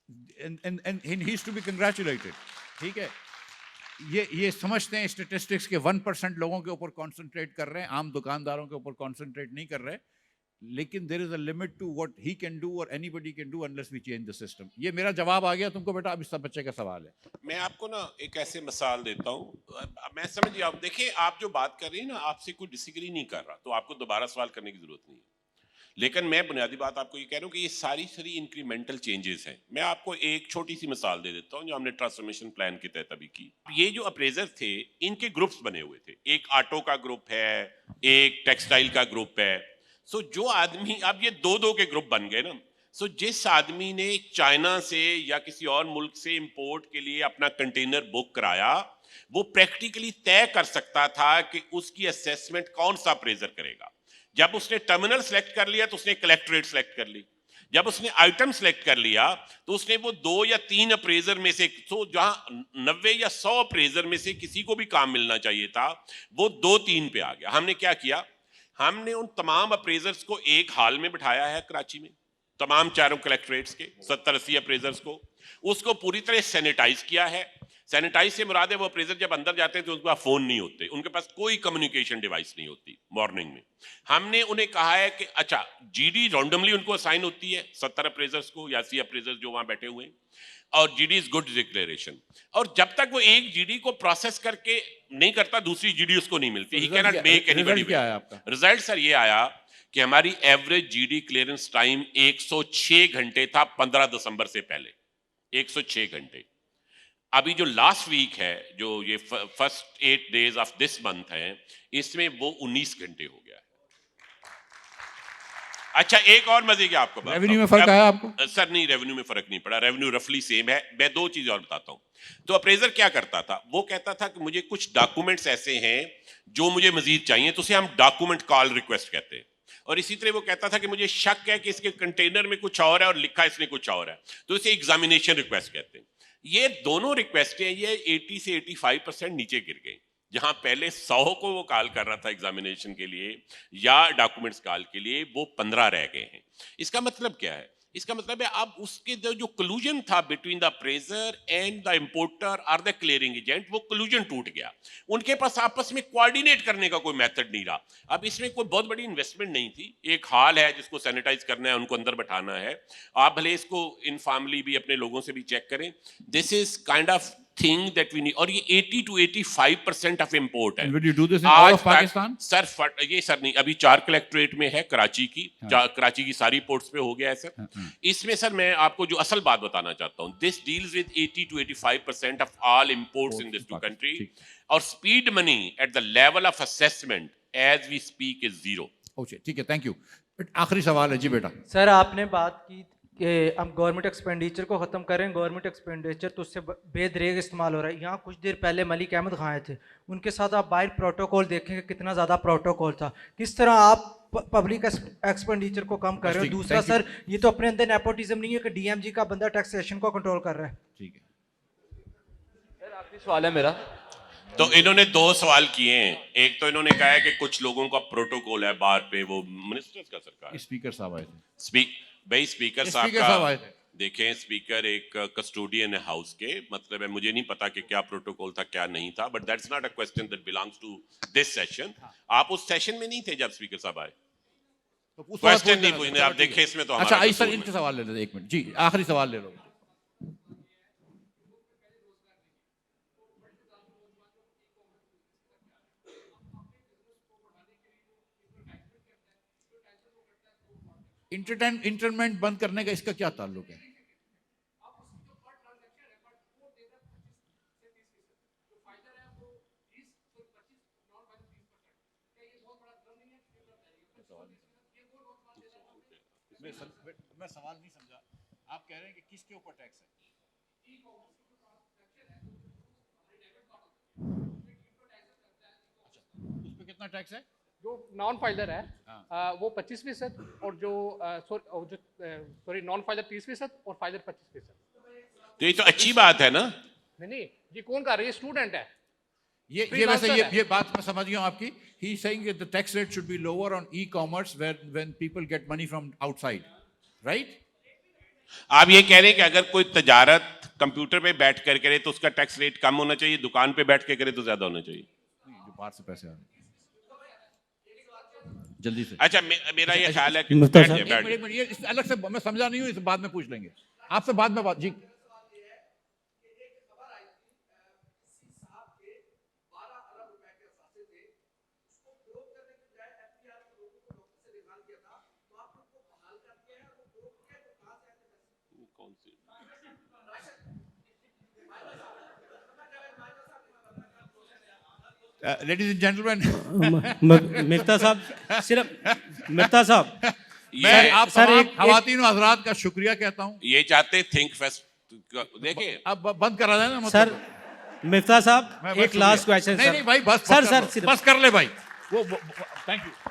and he is to be congratulated. ठीक है, ये समझते हैं स्टेटिस्टिक्स के 1% लोगों के ऊपर कॉन्सेंट्रेट कर रहे हैं, आम दुकानदारों के ऊपर कॉन्सेंट्रेट नहीं कर रहे. लेकिन there is a limit to what he can do और anybody can do unless we change the system. ये मेरा जवाब आ गया तुमको बेटा. अब इस सब बच्चे का सवाल है. मैं आपको ना एक ऐसे मिसाल देता हूँ. मैं समझ गया. आप देखिए, आप जो बात कर रही हैं ना, आपसे कोई डिसएग्री नहीं कर रहा, तो आपको दोबारा सवाल करने की जरूरत नहीं है. लेकिन मैं बुनियादी बात आपको ये कह रहा हूँ कि ये सारी इंक्रीमेंटल चेंजेस हैं. मैं आपको एक छोटी सी मिसाल दे देता हूँ जो हमने ट्रांसफॉर्मेशन प्लान के तहत अभी की. ये जो अप्रेजर थे, इनके ग्रुप्स बने हुए थे. एक ऑटो का ग्रुप है, एक टेक्सटाइल का ग्रुप है. सो जो आदमी, अब ये दो के ग्रुप बन गए ना. सो जिस आदमी ने चाइना से या किसी और मुल्क से इंपोर्ट के लिए अपना कंटेनर बुक कराया, वो प्रैक्टिकली तय कर सकता था कि उसकी असेसमेंट कौन सा अप्रेजर करेगा. जब उसने टर्मिनल सेलेक्ट कर लिया तो उसने कलेक्टरेट सेलेक्ट कर ली. जब उसने आइटम सेलेक्ट कर लिया तो उसने वो 2 या 3 अप्रेजर में से, तो जहां 90 या 100 अप्रेजर में से किसी को भी काम मिलना चाहिए था, वो 2-3 पे आ गया. हमने क्या किया, हमने उन तमाम अप्रेजर्स को एक हाल में बिठाया है कराची में, तमाम चारों कलेक्टरेट्स के 70-80 अप्रेजर्स को. उसको पूरी तरह सैनिटाइज किया है. सैनिटाइज से मुराद है वो अप्रेजर जब अंदर जाते हैं तो उनके पास फोन नहीं होते, उनके पास कोई कम्युनिकेशन डिवाइस नहीं होती. मॉर्निंग में हमने उन्हें कहा है कि अच्छा, जीडी रैंडमली उनको असाइन होती है 70 अप्रेजर्स को या 80 अप्रेजर्स जो वहां बैठे हुए हैं, और जीडी इज गुड डिक्लेरेशन. और जब तक वो एक जीडी को प्रोसेस करके नहीं करता, दूसरी जीडी उसको नहीं मिलती. He can not make anybody. क्या है आपका रिजल्ट सर ये आया कि हमारी एवरेज जीडी क्लियरेंस टाइम 106 घंटे था 15 दिसंबर से पहले. 106 घंटे. अभी जो लास्ट वीक है, जो ये first 8 days of this month है, इसमें वो 19 घंटे हो गया है. अच्छा, एक और मजे की आपको बात, रेवेन्यू में फर्क आया आपको? सर नहीं, रेवेन्यू में फर्क नहीं पड़ा. रेवेन्यू रफली सेम है. मैं 2 चीजें और बताता हूं. तो अप्रेजर क्या करता था, वो कहता था कि मुझे कुछ डॉक्यूमेंट्स ऐसे हैं जो मुझे मजीद चाहिए, तो उसे हम डॉक्यूमेंट कॉल रिक्वेस्ट कहते हैं. और इसी तरह वो कहता था कि मुझे शक है कि इसके कंटेनर में कुछ और है और लिखा इसने कुछ और है, तो इसे एग्जामिनेशन रिक्वेस्ट कहते हैं. ये दोनों रिक्वेस्ट हैं, ये 80 से 85% नीचे गिर गई. जहां पहले 100 को वो कॉल कर रहा था एग्जामिनेशन के लिए या डॉक्यूमेंट्स कॉल के लिए, वो 15 रह गए हैं. इसका मतलब क्या है? इसका मतलब है अब उसके जो कलूजन था between the appraisal and the importer और द क्लियरिंग एजेंट, वो कलूजन टूट गया. उनके पास आपस में कोऑर्डिनेट करने का कोई मेथड नहीं रहा. अब इसमें कोई बहुत बड़ी इन्वेस्टमेंट नहीं थी. एक हाल है जिसको सैनिटाइज करना है, उनको अंदर बैठाना है. आप भले इसको इनफॉर्मली भी अपने लोगों से भी चेक करें. This is kind of thing that we need. और ये 80 to 85% ऑफ इंपोर्ट है. And will you do this in all of Pakistan? Sir ये सर नहीं, अभी 4 कलेक्ट्रेट में है कराची की. कराची की सारी पोर्ट्स पे हो गया है सर. इसमें सर मैं आपको जो असल बात बताना चाहता हूं, this deals with 80 to 85% of all imports in this to country. और speed money at the level of assessment as we speak is 0. ठीक है, थैंक यू. आखिरी सवाल है जी बेटा. सर, आपने बात की कि हम गवर्नमेंट एक्सपेंडिचर को ख़त्म करें. गवर्नमेंट एक्सपेंडिचर तो उससे बेदरेग इस्तेमाल हो रहा है. यहाँ कुछ देर पहले मलिक अहमद खां आए थे, उनके साथ आप बाहर प्रोटोकॉल देखेंगे कितना ज़्यादा प्रोटोकॉल था. किस तरह आप पब्लिक एक्सपेंडिचर को कम कर रहे हो. दूसरा सर, ये तो अपने अंदर नेपोटिज्म नहीं है कि डीएमजी का बंदा टैक्सेशन को कंट्रोल कर रहा है. ठीक है सर, आखिरी सवाल है मेरा. तो इन्होंने 2 सवाल किए हैं. एक तो इन्होंने कहा है कि कुछ लोगों का प्रोटोकॉल है बाहर पे, वो मिनिस्टर्स का सरकार. स्पीकर साहब आए थे. स्पीकर साहब का देखें, स्पीकर एक कस्टोडियन है हाउस के. मतलब है, मुझे नहीं पता कि क्या प्रोटोकॉल था क्या नहीं था, but that's not a question that belongs to this session. आप उस सेशन में नहीं थे जब स्पीकर साहब आए, तो क्वेश्चन नहीं पूछने. आप देखें इसमें तो अच्छा, आई सर इनके सवाल ले लेते. 1 मिनट जी, आखिरी सवाल ले लो. इंटरनेट बंद करने का इसका क्या ताल्लुक है? मैं सवाल नहीं समझा. आप कह रहे हैं कि किसके ऊपर टैक्स है? अच्छा, उस पे कितना टैक्स है? जो नॉन फाइलर है वो 25% और जो सॉरी नॉन फाइलर 30% और फाइलर 25%। तो ये तो अच्छी बात है ना। नहीं ये कौन कर रहा है? ये स्टूडेंट है। ये वैसे ये बात मैं समझ गया हूं आपकी। He is saying that the tax rate should be lower on e-commerce when people get money from outside, right? आप ये कह रहे हैं कि अगर कोई तजारत कंप्यूटर पे बैठ कर करे तो उसका टैक्स रेट कम होना चाहिए, दुकान पे बैठ के करे तो ज्यादा होना चाहिए? जो बाहर से पैसे आ रहे हैं जल्दी से। अच्छा मेरा ये ख्याल है कि मुफ्ता साहब, एक मिनट, ये अलग से मैं समझा नहीं हूं, इस बाद में पूछ लेंगे आपसे, बाद में बात। जी लेडीज एंड जेंटलमैन, मिफ्ता साहब सिर्फ मिफ्ता साहब मैं आप तमाम खवातीन और हजरात का शुक्रिया कहता हूं। ये चाहते थिंक फेस्ट देखिए अब बंद करा देना मतलब। सर मिफ्ता साहब एक लास्ट क्वेश्चन। नहीं भाई बस सर बस कर ले भाई, वो थैंक यू।